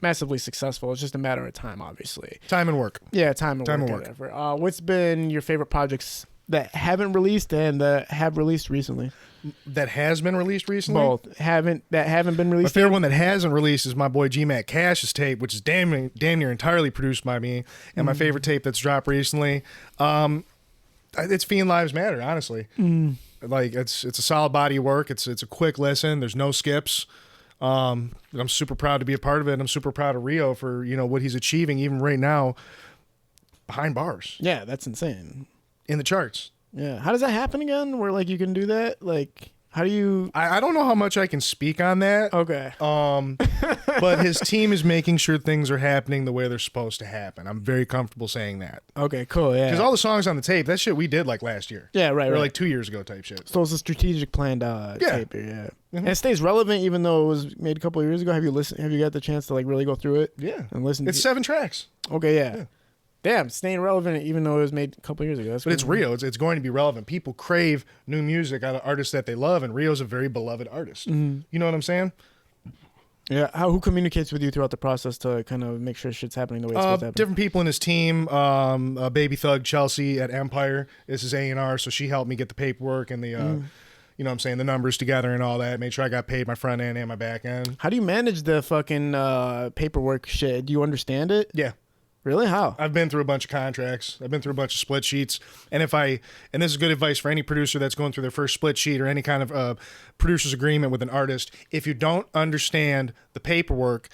massively successful. It's just a matter of time, obviously. Time and work. Yeah, time and work. What's been your favorite projects that haven't released and that have released recently? That has been released recently? Both. That haven't been released. My favorite one that hasn't released is my boy G-Mac Cash's tape, which is damn near entirely produced by me. And my favorite tape that's dropped recently, it's Fiend Lives Matter, honestly. Like it's a solid body of work. It's a quick listen. There's no skips. I'm super proud to be a part of it. And I'm super proud of Rio for what he's achieving even right now behind bars. Yeah, that's insane. In the charts. Yeah. How does that happen again? Where like you can do that? Like how do you I don't know how much I can speak on that. Okay. But his team is making sure things are happening the way they're supposed to happen. I'm very comfortable saying that. Okay, cool. Yeah. Because all the songs on the tape, that shit we did like last year. Yeah, right. Or like 2 years ago type shit. So it's a strategic planned tape here, yeah. And it stays relevant even though it was made a couple of years ago. Have you got the chance to like really go through it? Yeah. And listen It's 7 tracks. Okay, yeah. Damn, staying relevant even though it was made a couple of years ago. But it's Rio. It's going to be relevant. People crave new music out of artists that they love, and Rio's a very beloved artist. You know what I'm saying? Yeah. Who communicates with you throughout the process to kind of make sure shit's happening the way it's supposed to happen? Different people in his team. Baby Thug Chelsea at Empire. This is A&R, so she helped me get the paperwork and the, you know what I'm saying, the numbers together and all that. Made sure I got paid my front end and my back end. How do you manage the fucking paperwork shit? Do you understand it? Yeah. Really? How? I've been through a bunch of contracts. I've been through a bunch of split sheets. And and this is good advice for any producer that's going through their first split sheet or any kind of producer's agreement with an artist. If you don't understand the paperwork,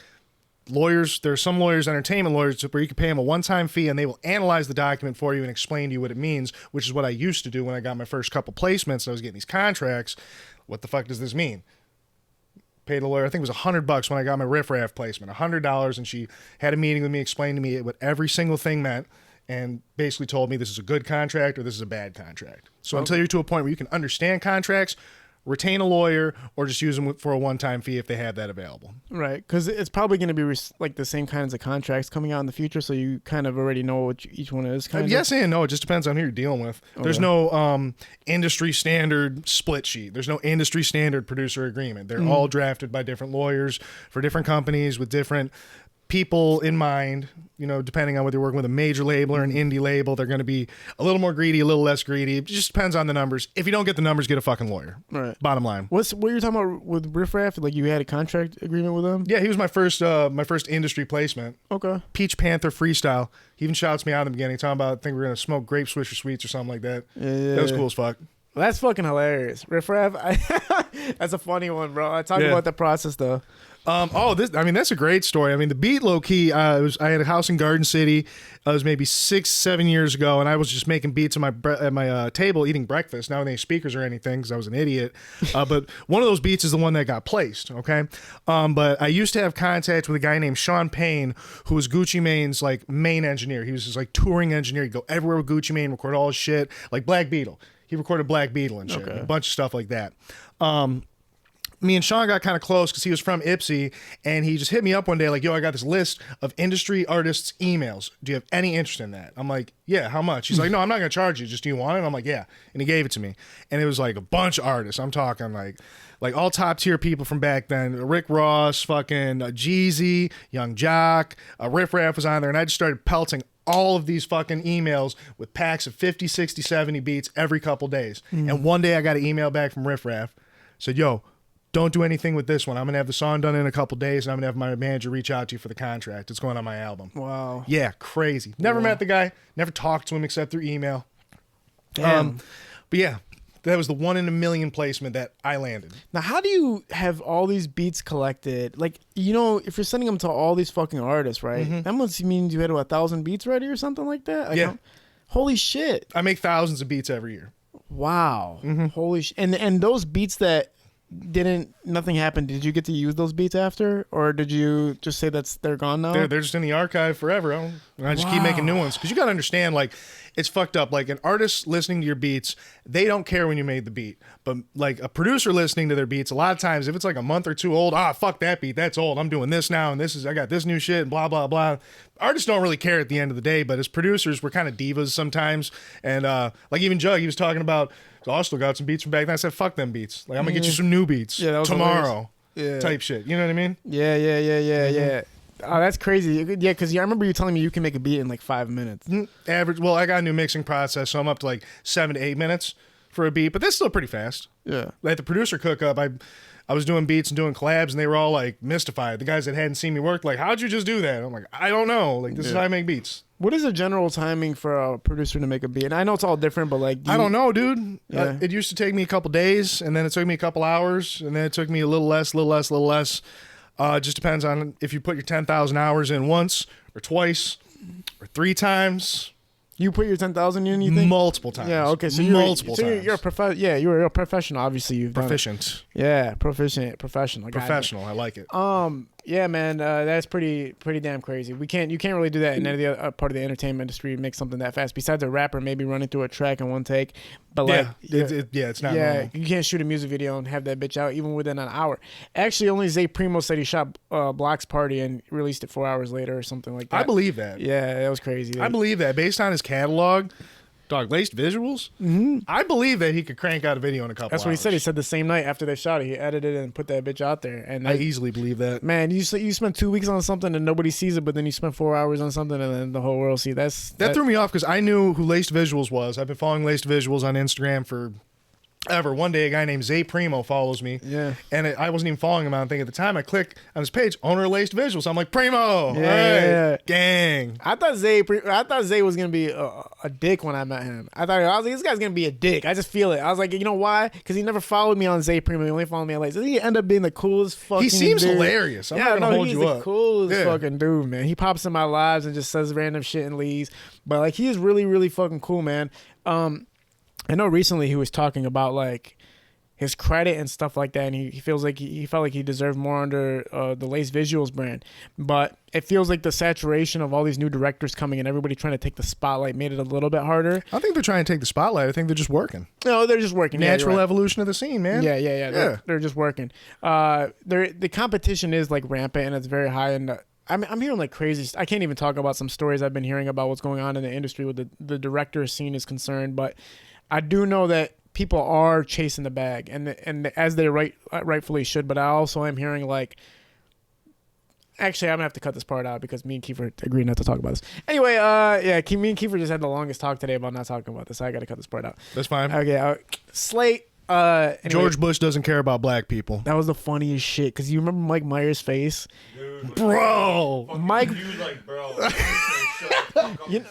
there are some lawyers, entertainment lawyers, where you can pay them a one-time fee and they will analyze the document for you and explain to you what it means, which is what I used to do when I got my first couple placements and I was getting these contracts. What the fuck does this mean? Paid a lawyer, I think it was $100 when I got my Riff Raff placement, $100, and she had a meeting with me, explained to me what every single thing meant, and basically told me this is a good contract or this is a bad contract. So until you're to a point where you can understand contracts, retain a lawyer, or just use them for a one-time fee if they have that available. Right, because it's probably going to be like the same kinds of contracts coming out in the future, so you kind of already know what each one is. Yes and no. It just depends on who you're dealing with. Okay. There's no industry standard split sheet. There's no industry standard producer agreement. They're all drafted by different lawyers for different companies with different people in mind, depending on whether you're working with a major label or an indie label. They're going to be a little more greedy, a little less greedy. It just depends on the numbers. If you don't get the numbers, get a fucking lawyer. Right. Bottom line. What you're talking about with Riff Raff? Like you had a contract agreement with him? Yeah, he was my first industry placement. Okay. Peach Panther freestyle. He even shouts me out in the beginning, talking about I think we're gonna smoke grape Swisher Sweets or something like that. Yeah. That was cool as fuck. That's fucking hilarious. Riff Raff. That's a funny one, bro. I talk about the process though. That's a great story. I mean, the beat Lowkey, I had a house in Garden City. It was maybe 6-7 years ago, and I was just making beats at my table eating breakfast. Not with any speakers or anything, because I was an idiot. But one of those beats is the one that got placed. Okay, but I used to have contact with a guy named Sean Payne, who was Gucci Mane's like main engineer. He was his like touring engineer. He'd go everywhere with Gucci Mane, record all his shit, like Black Beetle. He recorded Black Beetle and shit, a bunch of stuff like that. Me and Sean got kind of close because he was from Ipsy, and he just hit me up one day like, yo, I got this list of industry artists' emails. Do you have any interest in that? I'm like, yeah, how much? He's like, no, I'm not going to charge you. Just do you want it? I'm like, yeah. And he gave it to me. And it was like a bunch of artists. I'm talking like all top tier people from back then. Rick Ross, fucking Jeezy, Young Jock, Riff Raff was on there. And I just started pelting all of these fucking emails with packs of 50, 60, 70 beats every couple days. And one day I got an email back from Riff Raff. Said, yo, don't do anything with this one. I'm going to have the song done in a couple days, and I'm going to have my manager reach out to you for the contract. It's going on my album. Wow. Yeah, crazy. Never met the guy. Never talked to him except through email. Damn. But yeah, that was the 1 in a million placement that I landed. Now, how do you have all these beats collected? Like, if you're sending them to all these fucking artists, right? That must mean you had 1,000 beats ready or something like that? Yeah. Holy shit. I make thousands of beats every year. Wow. Holy shit. And those beats that nothing happened, did you get to use those beats after, or did you just say they're gone now? They're just in the archive forever. I just keep making new ones because you got to understand, like, it's fucked up. Like, an artist listening to your beats, they don't care when you made the beat, but like a producer listening to their beats, a lot of times if it's like a month or two old, fuck that beat, that's old, I'm doing this now, and I got this new shit and blah blah blah. Artists don't really care at the end of the day, but as producers, we're kind of divas sometimes. And like even Jug, he was talking about, I still got some beats from back then. I said, fuck them beats. Like, I'm gonna get you some new beats tomorrow. Yeah. Type shit. You know what I mean? Yeah. Oh, that's crazy. Yeah, because I remember you telling me you can make a beat in like 5 minutes. Average. Well, I got a new mixing process, so I'm up to like 7 to 8 minutes for a beat, but that's still pretty fast. Yeah. At the producer cook up, I was doing beats and doing collabs, and they were all like mystified. The guys that hadn't seen me work, like, how'd you just do that? I'm like, I don't know. Like, this is how I make beats. What is the general timing for a producer to make a beat? And I know it's all different, but like, I don't know, dude. Yeah. It used to take me a couple days, and then it took me a couple hours, and then it took me a little less. It just depends on if you put your 10,000 hours in once or twice or 3 times. You put your 10,000 in, you think? Multiple times. Yeah, okay. So you're a professional. Obviously, you've done proficient. It. Yeah, professional. Professional. I like it. Yeah, man, that's pretty damn crazy. You can't really do that in any other part of the entertainment industry. Make something that fast. Besides a rapper maybe running through a track in one take, but like, it's not. Yeah, normal. You can't shoot a music video and have that bitch out even within an hour. Actually, only Zay Primo said he shot Block's Party and released it 4 hours later or something like that. I believe that. Yeah, that was crazy. I believe that based on his catalog. Dog, laced visuals? Mm-hmm. I believe that he could crank out a video in a couple That's hours. what he said. He said the same night after they shot it, he edited it and put that bitch out there. And I easily believe that. Man, you spent 2 weeks on something and nobody sees it, but then you spent 4 hours on something and then the whole world sees it. That threw me off because I knew who Laced Visuals was. I've been following Laced Visuals on Instagram for ever. One day, a guy named Zay Primo follows me. Yeah. And I wasn't even following him. I don't think at the time. I click on his page, owner of Laced Visuals. I'm like, Primo. Yeah. Gang. I thought Zay was gonna be a dick when I met him. I was like, this guy's gonna be a dick. I just feel it. I was like, you know why? Because he never followed me on Zay Primo. He only followed me on Laced. He ended up being the coolest fucking. He seems dude. hilarious. I'm not gonna hold you up. He's the coolest fucking dude, man. He pops in my lives and just says random shit and leaves. But like, he is really, really fucking cool, man. I know recently he was talking about like his credit and stuff like that, and he feels like he felt like he deserved more under the Lace Visuals brand. But it feels like the saturation of all these new directors coming and everybody trying to take the spotlight made it a little bit harder. I don't think they're trying to take the spotlight. I think they're just working. No, they're just working. Natural evolution of the scene, man. Yeah. They're just working. The competition is like rampant and it's very high. And I'm hearing like crazy. I can't even talk about some stories I've been hearing about what's going on in the industry with the director scene is concerned. But I do know that people are chasing the bag, and as they rightfully should. But I also am hearing like, actually, I'm gonna have to cut this part out because me and Kiefer agreed not to talk about this. Anyway, me and Kiefer just had the longest talk today about not talking about this. I got to cut this part out. That's fine. Okay, Slate. Anyway, George Bush doesn't care about black people. That was the funniest shit because you remember Mike Myers' face, bro. Mike, bro. you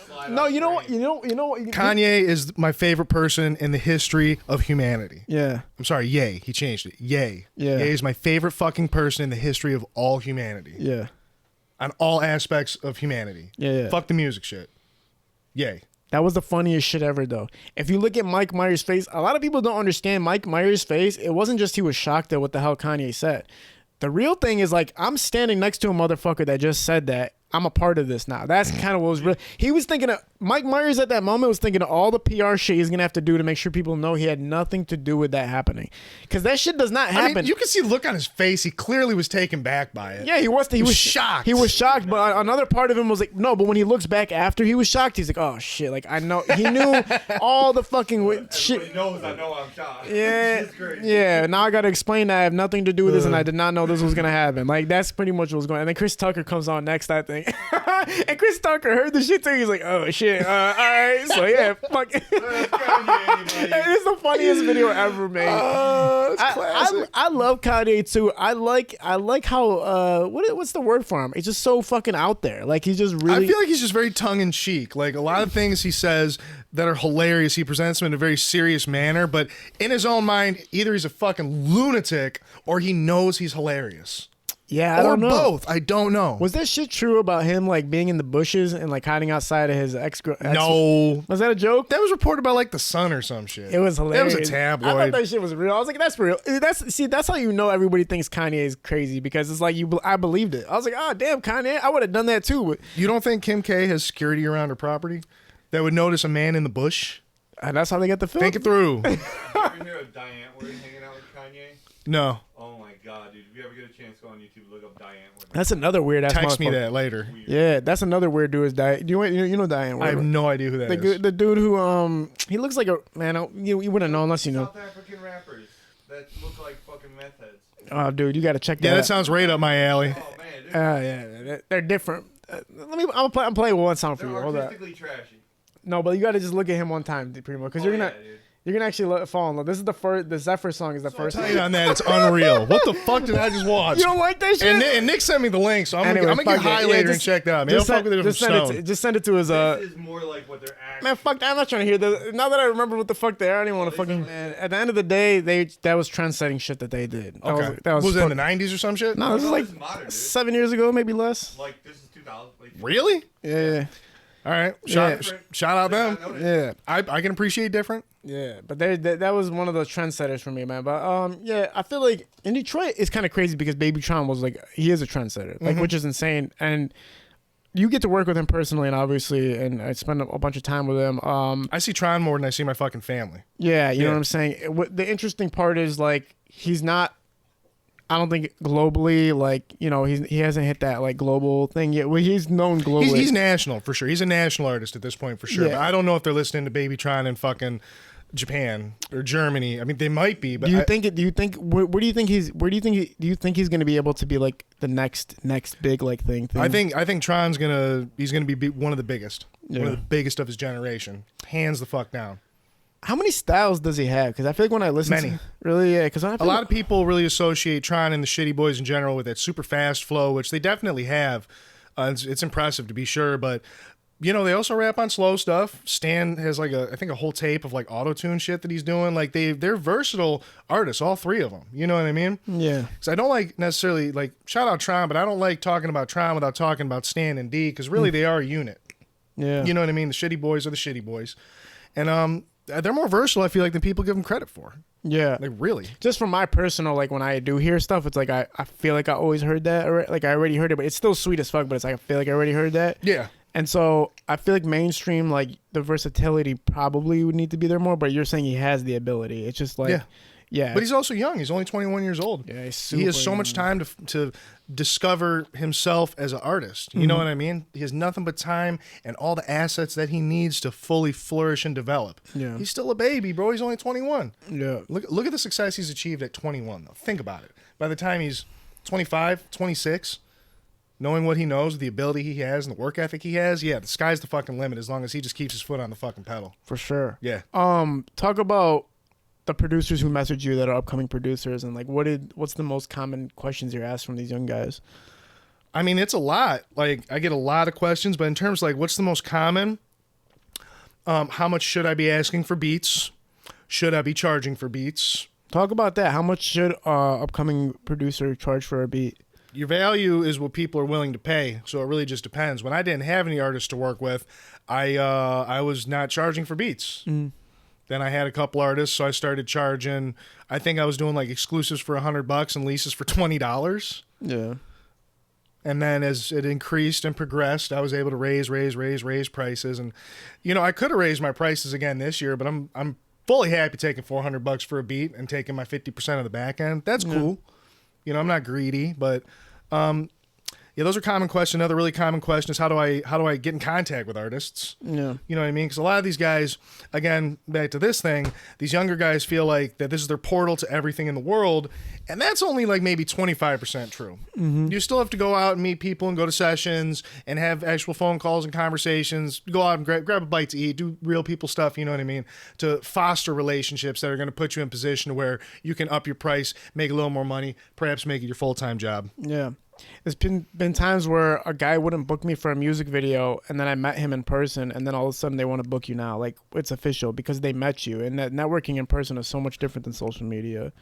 know what? Kanye is my favorite person in the history of humanity. Yeah. I'm sorry, Ye. He changed it. Ye. Yeah. Ye is my favorite fucking person in the history of all humanity. Yeah. On all aspects of humanity. Yeah. Fuck the music shit. Ye. That was the funniest shit ever, though. If you look at Mike Myers' face, a lot of people don't understand Mike Myers' face. It wasn't just he was shocked at what the hell Kanye said. The real thing is, like, I'm standing next to a motherfucker that just said that. I'm a part of this now. That's kind of what was real. He was thinking of, Mike Myers at that moment was thinking of all the PR shit he's going to have to do to make sure people know he had nothing to do with that happening. Because that shit does not happen. I mean, you can see the look on his face. He clearly was taken back by it. Yeah, he was shocked. He was shocked, but another part of him was like, no, but when he looks back after he was shocked, he's like, oh shit, like I know. He knew all the fucking shit. Everybody knows I know I'm shocked. Yeah, yeah. Now I got to explain that I have nothing to do with this and I did not know this was going to happen. Like, that's pretty much what was going on. And then Chris Tucker comes on next, I think. And Chris Tucker heard the shit too. He's like, "Oh shit! All right, so yeah, fuck." It's the funniest video ever made. It's classic. I love Kanye too. I like how what's the word for him? He's just so fucking out there. Like he's just really. I feel like he's just very tongue in cheek. Like a lot of things he says that are hilarious, he presents them in a very serious manner. But in his own mind, either he's a fucking lunatic or he knows he's hilarious. Yeah, I don't know. both. I don't know. Was that shit true about him like being in the bushes and like hiding outside of his ex? No. Was that a joke? That was reported by like the Sun or some shit. It was hilarious. That was a tabloid. I thought that shit was real. I was like, that's real. That's how you know everybody thinks Kanye is crazy, because it's like I believed it. I was like, oh damn, Kanye, I would have done that too. But you don't think Kim K has security around her property that would notice a man in the bush? And that's how they got the film. Think it through. You ever hear of Diane Ward hanging out with Kanye? No. Oh my god, dude! If you ever get a chance, go on YouTube, look up Diane Ward. That's another weird ass. Text me that later. Yeah, that's another weird dude. Is Diane? You know Diane Ward? I have no idea who that is. The dude who he looks like a man. You wouldn't know unless you know. South African rappers that look like fucking meth heads. Oh, dude, you got to check that. Yeah, out. that sounds right up my alley. Oh man, Yeah, they're different. I'm playing one song for they're you. Hold on. artistically trashy. No, but you got to just look at him one time, Primo, because Dude. you're gonna actually fall in love. This is the Zephyr song is the first. Tell you on that, it's unreal. What the fuck did I just watch? You don't like that shit? And Nick sent me the link, so I'm Anyway, gonna get fuck high it. later Yeah, and check that out. Man, just fuck with it just from send Stone. it. Just send it to his. This is more like what they're actually. Man, fuck that. I'm not trying to hear that. Now that I remember what the fuck they are, I don't even want to fucking. Man, at the end of the day, that was trend-setting shit that they did. Okay. That was it in the 90s or some shit? No, this is No, like this is modern, dude. 7 years ago, maybe less. Like this is 2000. Like, Really? Yeah, All right. Yeah. Shout out them. yeah. I can appreciate different. Yeah, but that was one of those trendsetters for me, man. But yeah, I feel like in Detroit it's kind of crazy because Babytron was like, he is a trendsetter, like, which is insane. And you get to work with him personally, and obviously, and I spend a bunch of time with him. I see Tron more than I see my fucking family. Yeah, you know what I'm saying. The interesting part is like he's not. I don't think globally, like, you know, he hasn't hit that like global thing yet. Well, he's known globally. He's national for sure. He's a national artist at this point for sure. Yeah. But I don't know if they're listening to Babytron in fucking Japan or Germany. I mean, they might be. But do you think where do you think he's going to be able to be like the next big like thing? I think Tron's he's gonna be one of the biggest, one Yeah. of the biggest of his generation, hands the fuck down. How many styles does he have? Because I feel like when I listen Many. to really, yeah, because A lot of people really associate Tron and the Shitty Boys in general with that super fast flow, which they definitely have. It's impressive to be sure, but you know, they also rap on slow stuff. Stan has like I think a whole tape of like auto-tune shit that he's doing. Like they're versatile artists, all three of them. You know what I mean? Yeah. So I don't like necessarily like shout out Tron, but I don't like talking about Tron without talking about Stan and D, because really they are a unit. Yeah. You know what I mean? The Shitty Boys are the Shitty Boys, and they're more versatile, I feel like, than people give them credit for. Yeah. Like really. Just from my personal, like when I do hear stuff, it's like I feel like I always heard that, or like I already heard it, but it's still sweet as fuck. But it's like I feel like I already heard that. Yeah. And so I feel like mainstream, like the versatility probably would need to be there more. But you're saying he has the ability. It's just like, yeah. But he's also young. He's only 21 years old. Yeah, he's he has super so much time to discover himself as an artist. You know what I mean? He has nothing but time and all the assets that he needs to fully flourish and develop. Yeah. He's still a baby, bro. He's only 21. Yeah. Look at the success he's achieved at 21, though. Think about it. By the time he's 25, 26, knowing what he knows, the ability he has, and the work ethic he has, yeah, the sky's the fucking limit as long as he just keeps his foot on the fucking pedal. For sure. Yeah. Talk about the producers who message you that are upcoming producers, and like what's the most common questions you're asked from these young guys? I mean, it's a lot. Like, I get a lot of questions, but in terms of, like, what's the most common? How much should I be asking for beats? Should I be charging for beats? Talk about that. How much should upcoming producer charge for a beat? Your value is what people are willing to pay, so it really just depends. When I didn't have any artists to work with, I was not charging for beats. Then I had a couple artists, so I started charging. I think I was doing like exclusives for $100 and leases for $20. Yeah. And then as it increased and progressed, I was able to raise prices. And you know, I could have raised my prices again this year, but I'm fully happy taking $400 for a beat and taking my 50% of the back end. That's cool. You know, I'm not greedy, but yeah, those are common questions. Another really common question is how do I get in contact with artists? Yeah. You know what I mean? Because a lot of these guys, again, back to this thing, these younger guys feel like that this is their portal to everything in the world, and that's only like maybe 25% true. You still have to go out and meet people and go to sessions and have actual phone calls and conversations, go out and grab a bite to eat, do real people stuff, you know what I mean, to foster relationships that are going to put you in position to where you can up your price, make a little more money, perhaps make it your full-time job. Yeah. There's been times where a guy wouldn't book me for a music video, and then I met him in person, and then all of a sudden they want to book you now. Like, it's official because they met you, and that networking in person is so much different than social media.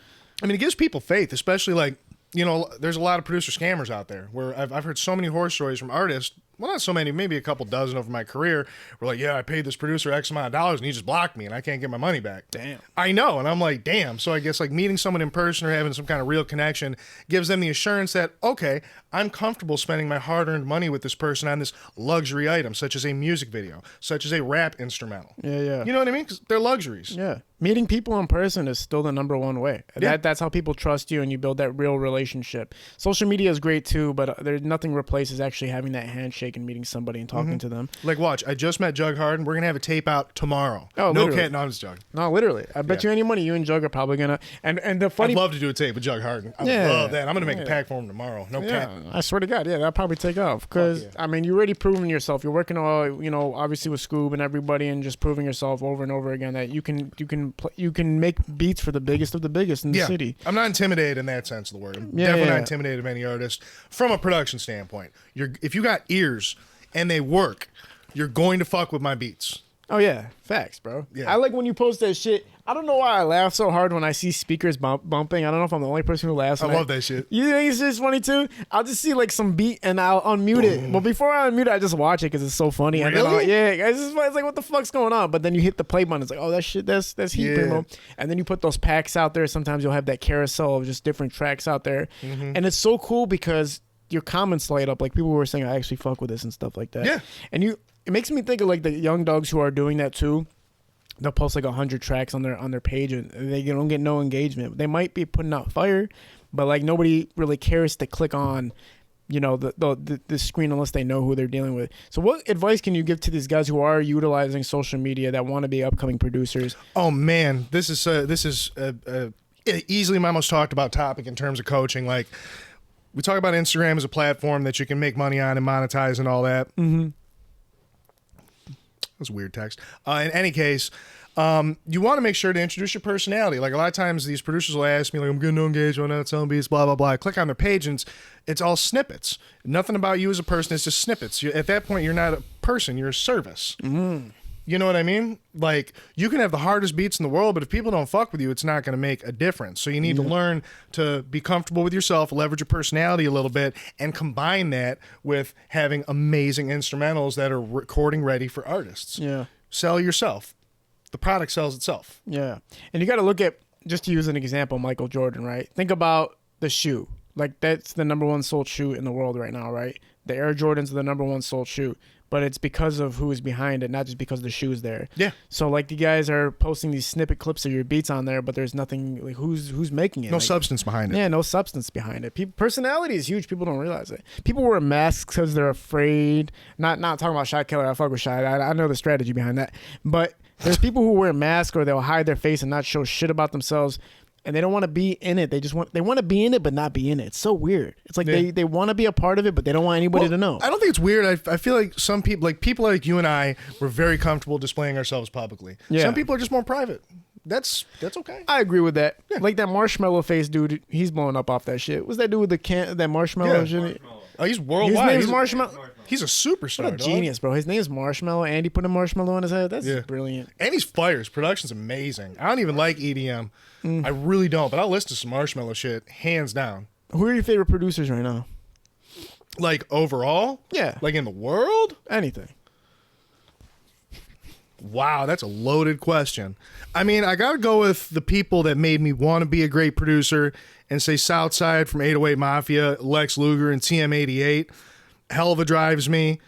I mean, it gives people faith, especially like you know, there's a lot of producer scammers out there where I've heard so many horror stories from artists. Well, not so many, maybe a couple dozen over my career. We're like, yeah, I paid this producer X amount of dollars and he just blocked me and I can't get my money back. Damn. I know. And I'm like, damn. So I guess like meeting someone in person or having some kind of real connection gives them the assurance that, okay, I'm comfortable spending my hard-earned money with this person on this luxury item, such as a music video, such as a rap instrumental. Yeah. You know what I mean? 'Cause they're luxuries. Yeah. Meeting people in person is still the #1 way. Yeah. That's how people trust you and you build that real relationship. Social media is great too, but there's nothing replaces actually having that handshake and meeting somebody and talking to them. Like, watch, I just met Jug Harden. We're going to have a tape out tomorrow. Oh, no literally. cat, no, I'm just joking. No, literally. I bet you any money you and Jug are probably gonna. And the funny. I'd love to do a tape with Jug Harden. I Yeah. love that. I'm going to make a pack for him tomorrow. No Yeah, cat. I swear to God, yeah, that'll probably take off because I mean, you're already proving yourself. You're working all, you know, obviously with Scoob and everybody, and just proving yourself over and over again that you can make beats for the biggest of the biggest in the city. I'm not intimidated in that sense of the word. I'm Yeah, definitely yeah. not intimidated of any artist from a production standpoint. If you got ears and they work, you're going to fuck with my beats. Oh yeah, facts, bro. Yeah. I like when you post that shit. I don't know why I laugh so hard when I see speakers bumping. I don't know if I'm the only person who laughs. I love that shit. You think it's just funny too? I'll just see like some beat and I'll unmute it. But before I unmute it, I just watch it because it's so funny. And then Really? it's like what the fuck's going on? But then you hit the play button. It's like, oh, that shit, that's heat, Yeah. Primo. And then you put those packs out there. Sometimes you'll have that carousel of just different tracks out there, and it's so cool because your comments light up. Like people were saying, I actually fuck with this and stuff like that. Yeah. And it makes me think of like the young dogs who are doing that too. They'll post like 100 tracks on their page and they don't get no engagement. They might be putting out fire, but like nobody really cares to click on, you know, the screen unless they know who they're dealing with. So what advice can you give to these guys who are utilizing social media that want to be upcoming producers? Oh man, this is easily my most talked about topic in terms of coaching. Like we talk about Instagram as a platform that you can make money on and monetize and all that. Mm-hmm. That's a weird text. In any case, you want to make sure to introduce your personality. Like a lot of times these producers will ask me, like, I'm getting no engagement, I'm not selling beats, blah, blah, blah. I click on their page and it's all snippets. Nothing about you as a person. It's just snippets. At that point, you're not a person. You're a service. Mm-hmm. You know what I mean? Like you can have the hardest beats in the world, but if people don't fuck with you, it's not going to make a difference. So you need to learn to be comfortable with yourself, leverage your personality a little bit, and combine that with having amazing instrumentals that are recording ready for artists. Yeah. Sell yourself. The product sells itself. Yeah. And you got to look at, just to use an example, Michael Jordan, right? Think about the shoe. Like that's the #1 sold shoe in the world right now, right? The Air Jordans are the #1 sold shoe. But it's because of who is behind it, not just because the shoe's there. Yeah. So like the guys are posting these snippet clips of your beats on there, but there's nothing like who's making it. No like, substance behind it. Yeah, no substance behind it. Personality is huge. People don't realize it. People wear masks because they're afraid. Not talking about Shy Killer. I fuck with Shy. I know the strategy behind that. But there's people who wear masks or they'll hide their face and not show shit about themselves. And they don't want to be in it. They want to be in it, but not be in it. It's so weird. It's like they want to be a part of it, but they don't want anybody to know. I don't think it's weird. I feel like some people like you and I, we're very comfortable displaying ourselves publicly. Yeah. Some people are just more private. That's okay. I agree with that. Yeah. Like that marshmallow face dude, he's blowing up off that shit. What's that dude with that marshmallow shit? Marshmallow. Oh, he's worldwide. His name's Marshmallow. He's a superstar. What a genius, bro. His name's Marshmallow. Andy put a marshmallow on his head. That's brilliant. And he's fire. His production's amazing. I don't even like EDM. I really don't, but I'll listen to some Marshmallow shit, hands down. Who are your favorite producers right now? Like overall? Yeah. Like in the world? Anything. Wow, that's a loaded question. I mean, I got to go with the people that made me want to be a great producer and say Southside from 808 Mafia, Lex Luger, and TM88. Hell of a drives me.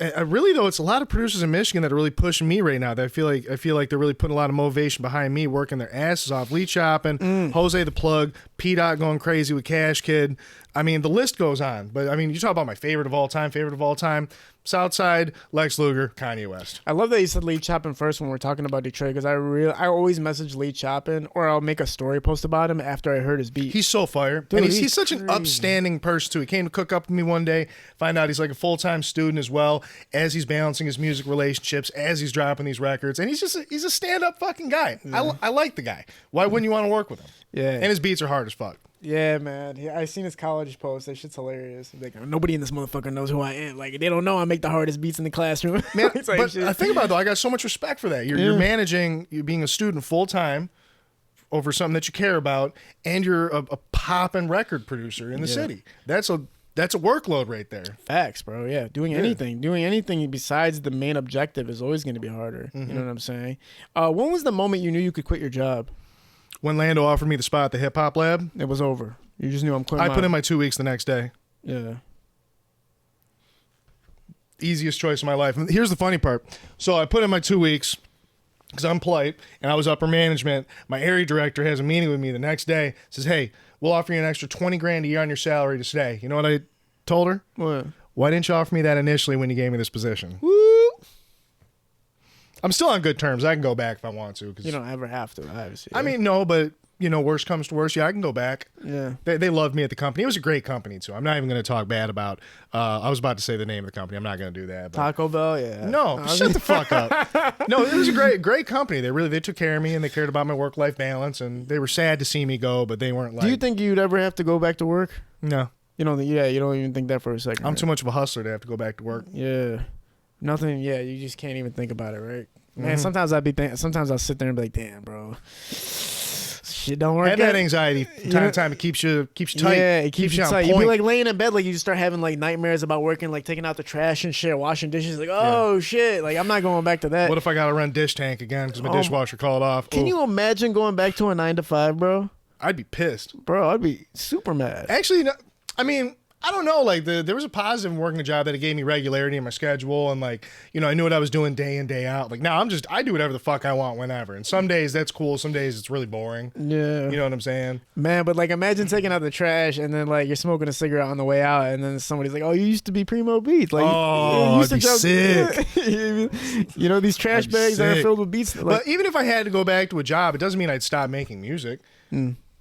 I really though, it's a lot of producers in Michigan that are really pushing me right now. That I feel like they're really putting a lot of motivation behind me, working their asses off. Lee Choppin, Jose the Plug, P Dot going crazy with Cash Kid. I mean, the list goes on. But I mean, you talk about my favorite of all time. Southside, Lex Luger, Kanye West. I love that you said Lee Choppin first when we're talking about Detroit because I always message Lee Choppin or I'll make a story post about him after I heard his beat. He's so fire. Dude, and he's such an upstanding person too. He came to cook up with me one day, find out he's like a full-time student as well, as he's balancing his music relationships, as he's dropping these records. And he's a stand-up fucking guy. Yeah. I like the guy. Why wouldn't you want to work with him? Yeah. And his beats are hard as fuck. Yeah, man. I seen his college post. That shit's hilarious. Like, nobody in this motherfucker knows who I am. Like, they don't know I make the hardest beats in the classroom. Man, but I think about it, though, I got so much respect for that. You're managing, you being a student full time over something that you care about, and you're a poppin' record producer in the city. That's a workload right there. Facts, bro. Yeah, doing anything besides the main objective is always going to be harder. You know what I'm saying? When was the moment you knew you could quit your job? When Lando offered me the spot at the Hip Hop Lab, it was over. You just knew I'm quitting. I put in my 2 weeks the next day. Yeah. Easiest choice of my life. And here's the funny part. So I put in my 2 weeks because I'm polite and I was upper management. My area director has a meeting with me the next day. Says, hey, we'll offer you an extra $20,000 a year on your salary to stay. You know what I told her? What? Why didn't you offer me that initially when you gave me this position? Woo! I'm still on good terms. I can go back if I want to. 'Cause you don't ever have to, obviously. I mean, no, but worst comes to worst, I can go back. Yeah. They loved me at the company. It was a great company, too. I'm not even going to talk bad about, I was about to say the name of the company. I'm not going to do that. But Taco Bell, yeah. No, shut the fuck up. No, it was a great company. They took care of me and they cared about my work-life balance and they were sad to see me go, but they weren't like. Do you think you'd ever have to go back to work? No. You don't even think that for a second. I'm too much of a hustler to have to go back to work. Yeah. Nothing, you just can't even think about it, right? Man, sometimes I'll sit there and be like, damn, bro. Shit don't work. Had that anxiety time to time. It keeps you tight. Yeah, it keeps you tight. You be like laying in bed, like you just start having like nightmares about working, like taking out the trash and shit, washing dishes. Like, oh shit, like I'm not going back to that. What if I got to run dish tank again because my dishwasher called off? Can you imagine going back to a 9 to 5, bro? I'd be pissed, bro. I'd be super mad. Actually, no, I mean, I don't know. Like there was a positive in working a job that it gave me regularity in my schedule, and like I knew what I was doing day in day out. Like now I do whatever the fuck I want whenever. And some days that's cool. Some days it's really boring. Yeah, you know what I'm saying, man. But like imagine taking out the trash and then like you're smoking a cigarette on the way out, and then somebody's like, "Oh, you used to be Primo Beats." Like, oh, I'd be sick. These trash bags that are filled with beats. Like, but even if I had to go back to a job, it doesn't mean I'd stop making music.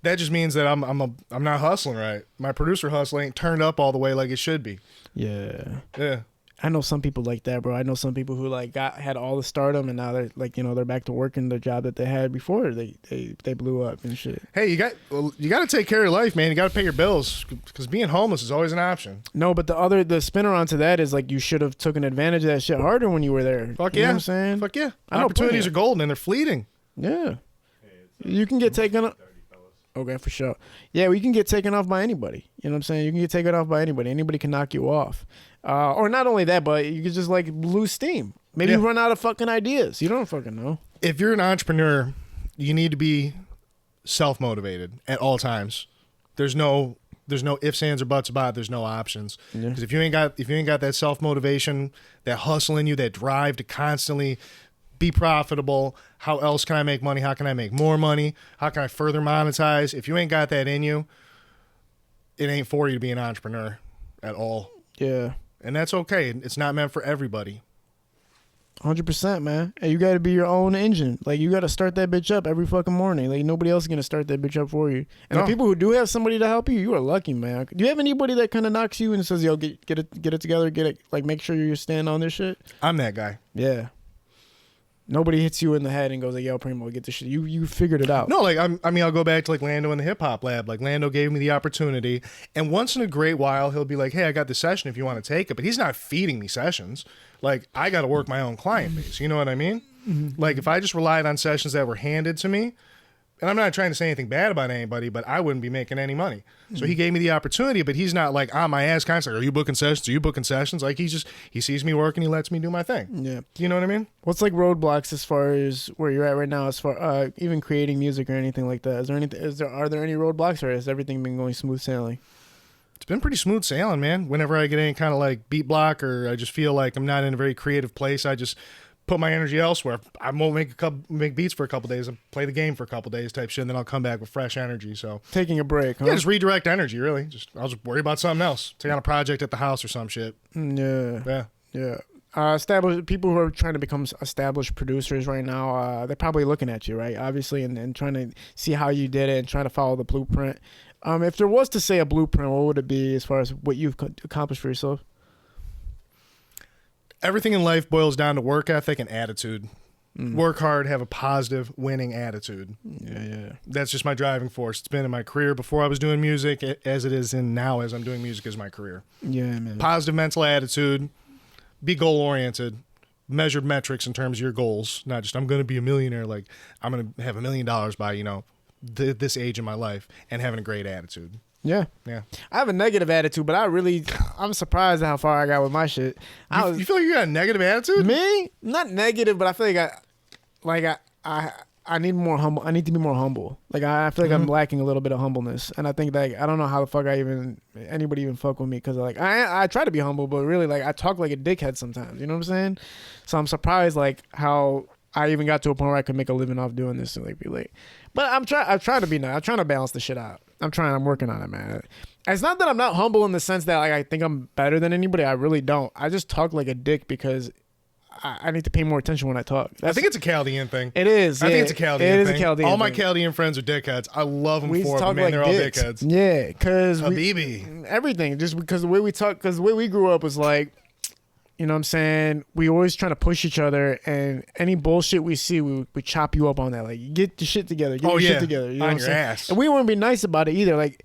That just means that I'm not hustling right. My producer hustle ain't turned up all the way like it should be. Yeah. Yeah. I know some people like that, bro. I know some people who like had all the stardom and now they're like, they're back to working the job that they had before they blew up and shit. Hey, you got to take care of your life, man. You got to pay your bills because being homeless is always an option. No, but the spinner onto that is like you should have taken advantage of that shit harder when you were there. Fuck you yeah. know what I'm saying? Fuck yeah. Opportunities are golden and they're fleeting. Yeah. You can get taken up. Okay, for sure. Yeah, we can get taken off by anybody. You know what I'm saying? You can get taken off by anybody. Anybody can knock you off. Or not only that, but you could just like lose steam. Maybe run out of fucking ideas. You don't fucking know. If you're an entrepreneur, you need to be self-motivated at all times. There's no ifs, ands, or buts about it. There's no options. Because if you ain't got that self-motivation, that hustle in you, that drive to constantly be profitable. How else can I make money? How can I make more money? How can I further monetize? If you ain't got that in you, it ain't for you to be an entrepreneur at all. Yeah. And that's okay. It's not meant for everybody. 100%, man. And you got to be your own engine. Like, you got to start that bitch up every fucking morning. Like, nobody else is going to start that bitch up for you. And the people who do have somebody to help you, you are lucky, man. Do you have anybody that kind of knocks you and says, yo, get it together, like, make sure you stand on this shit? I'm that guy. Yeah. Nobody hits you in the head and goes like, yo, Primo, get this shit. You figured it out. No, like, I'll go back to like Lando in the Hip Hop Lab. Like, Lando gave me the opportunity. And once in a great while, he'll be like, hey, I got this session if you want to take it. But he's not feeding me sessions. Like, I got to work my own client base. You know what I mean? Mm-hmm. Like, if I just relied on sessions that were handed to me, and I'm not trying to say anything bad about anybody, but I wouldn't be making any money. So he gave me the opportunity, but he's not like on my ass constantly. Are you booking sessions? Are you booking sessions? Like, he sees me work and he lets me do my thing. Yeah. You know what I mean? What's like roadblocks as far as where you're at right now, as far even creating music or anything like that? Are there any roadblocks, or has everything been going smooth sailing? It's been pretty smooth sailing, man. Whenever I get any kind of like beat block or I just feel like I'm not in a very creative place, I just put my energy elsewhere. I won't make beats for a couple days and play the game for a couple days type shit, and then I'll come back with fresh energy. So taking a break, huh? Yeah, just redirect energy, really. I'll just worry about something else. Take on a project at the house or some shit. Yeah. Established people who are trying to become established producers right now, they're probably looking at you, right? Obviously, and trying to see how you did it and trying to follow the blueprint. If there was to say a blueprint, what would it be as far as what you've accomplished for yourself? Everything in life boils down to work ethic and attitude. Work hard, have a positive, winning attitude. Yeah. That's just my driving force. It's been in my career before I was doing music, as it is in now as I'm doing music as my career. Yeah, man. Positive mental attitude. Be goal-oriented. Measured metrics in terms of your goals. Not just, I'm going to be a millionaire. Like, I'm going to have $1 million by, this age in my life and having a great attitude. Yeah. I have a negative attitude, but I'm surprised at how far I got with my shit. You feel like you got a negative attitude? Me? Not negative, but I feel like I need more humble. I need to be more humble. Like I feel like I'm lacking a little bit of humbleness, and I think that I don't know how the fuck anybody even fuck with me because like I try to be humble, but really like I talk like a dickhead sometimes. You know what I'm saying? So I'm surprised like how I even got to a point where I could make a living off doing this and like be like. But I'm trying to be nice. I'm trying to balance the shit out. I'm working on it, man. It's not that I'm not humble in the sense that like I think I'm better than anybody. I really don't. I just talk like a dick because I need to pay more attention when I talk. I think it's a Kel Dean thing. It is. I think it's a Kel Dean thing. It is a Kel Dean all my thing. Kel Dean friends are dickheads. I love them for it, but man, like they're dicks. all dickheads. Yeah, because Habibi. Just because the way we talk, because the way we grew up was like, you know what I'm saying? We always trying to push each other, and any bullshit we see, we chop you up on that. Like, get your shit together. Get your shit together. You know on what your I'm saying? ass. And we wouldn't be nice about it either. Like,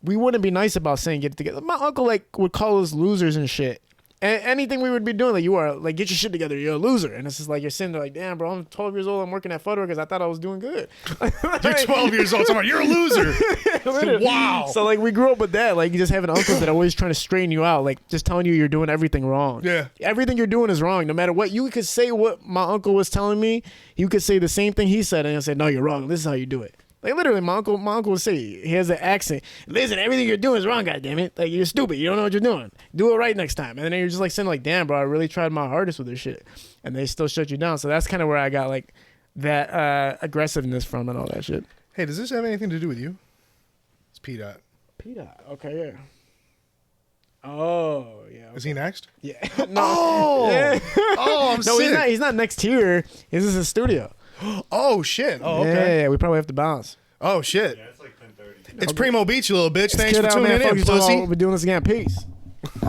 we wouldn't be nice about saying get it together. My uncle, like, would call us losers and shit. And anything we would be doing, like, you are, like, get your shit together. You're a loser. And it's just like, you're sitting there like, damn, bro, I'm 12 years old. I'm working at Flutter because I thought I was doing good. You're 12 years old. You're a loser. Wow. So, like, we grew up with that. Like, you just having uncles that are always trying to straighten you out. Like, just telling you you're doing everything wrong. Yeah. Everything you're doing is wrong. No matter what. You could say what my uncle was telling me. You could say the same thing he said. And he'll say, no, you're wrong. This is how you do it. Like, literally, my uncle would say, he has an accent. Listen, everything you're doing is wrong, goddammit. Like, you're stupid. You don't know what you're doing. Do it right next time. And then you're just, like, sitting like, damn, bro, I really tried my hardest with this shit. And they still shut you down. So that's kind of where I got, like, that aggressiveness from and all that shit. Hey, does this have anything to do with you? It's P-Dot. P-Dot. Okay, yeah. Oh, yeah. Okay. Is he next? Yeah. No. Oh! Yeah. Oh, I'm no, sick. He's not next here. This is his studio. Oh, shit. Oh, okay. Yeah, we probably have to bounce. Oh, shit. Yeah, it's like 10:30. It's Primo Beats, you little bitch. Let's Thanks for get out, tuning man. Fuck in, you talking pussy. about. We're doing this again. Peace.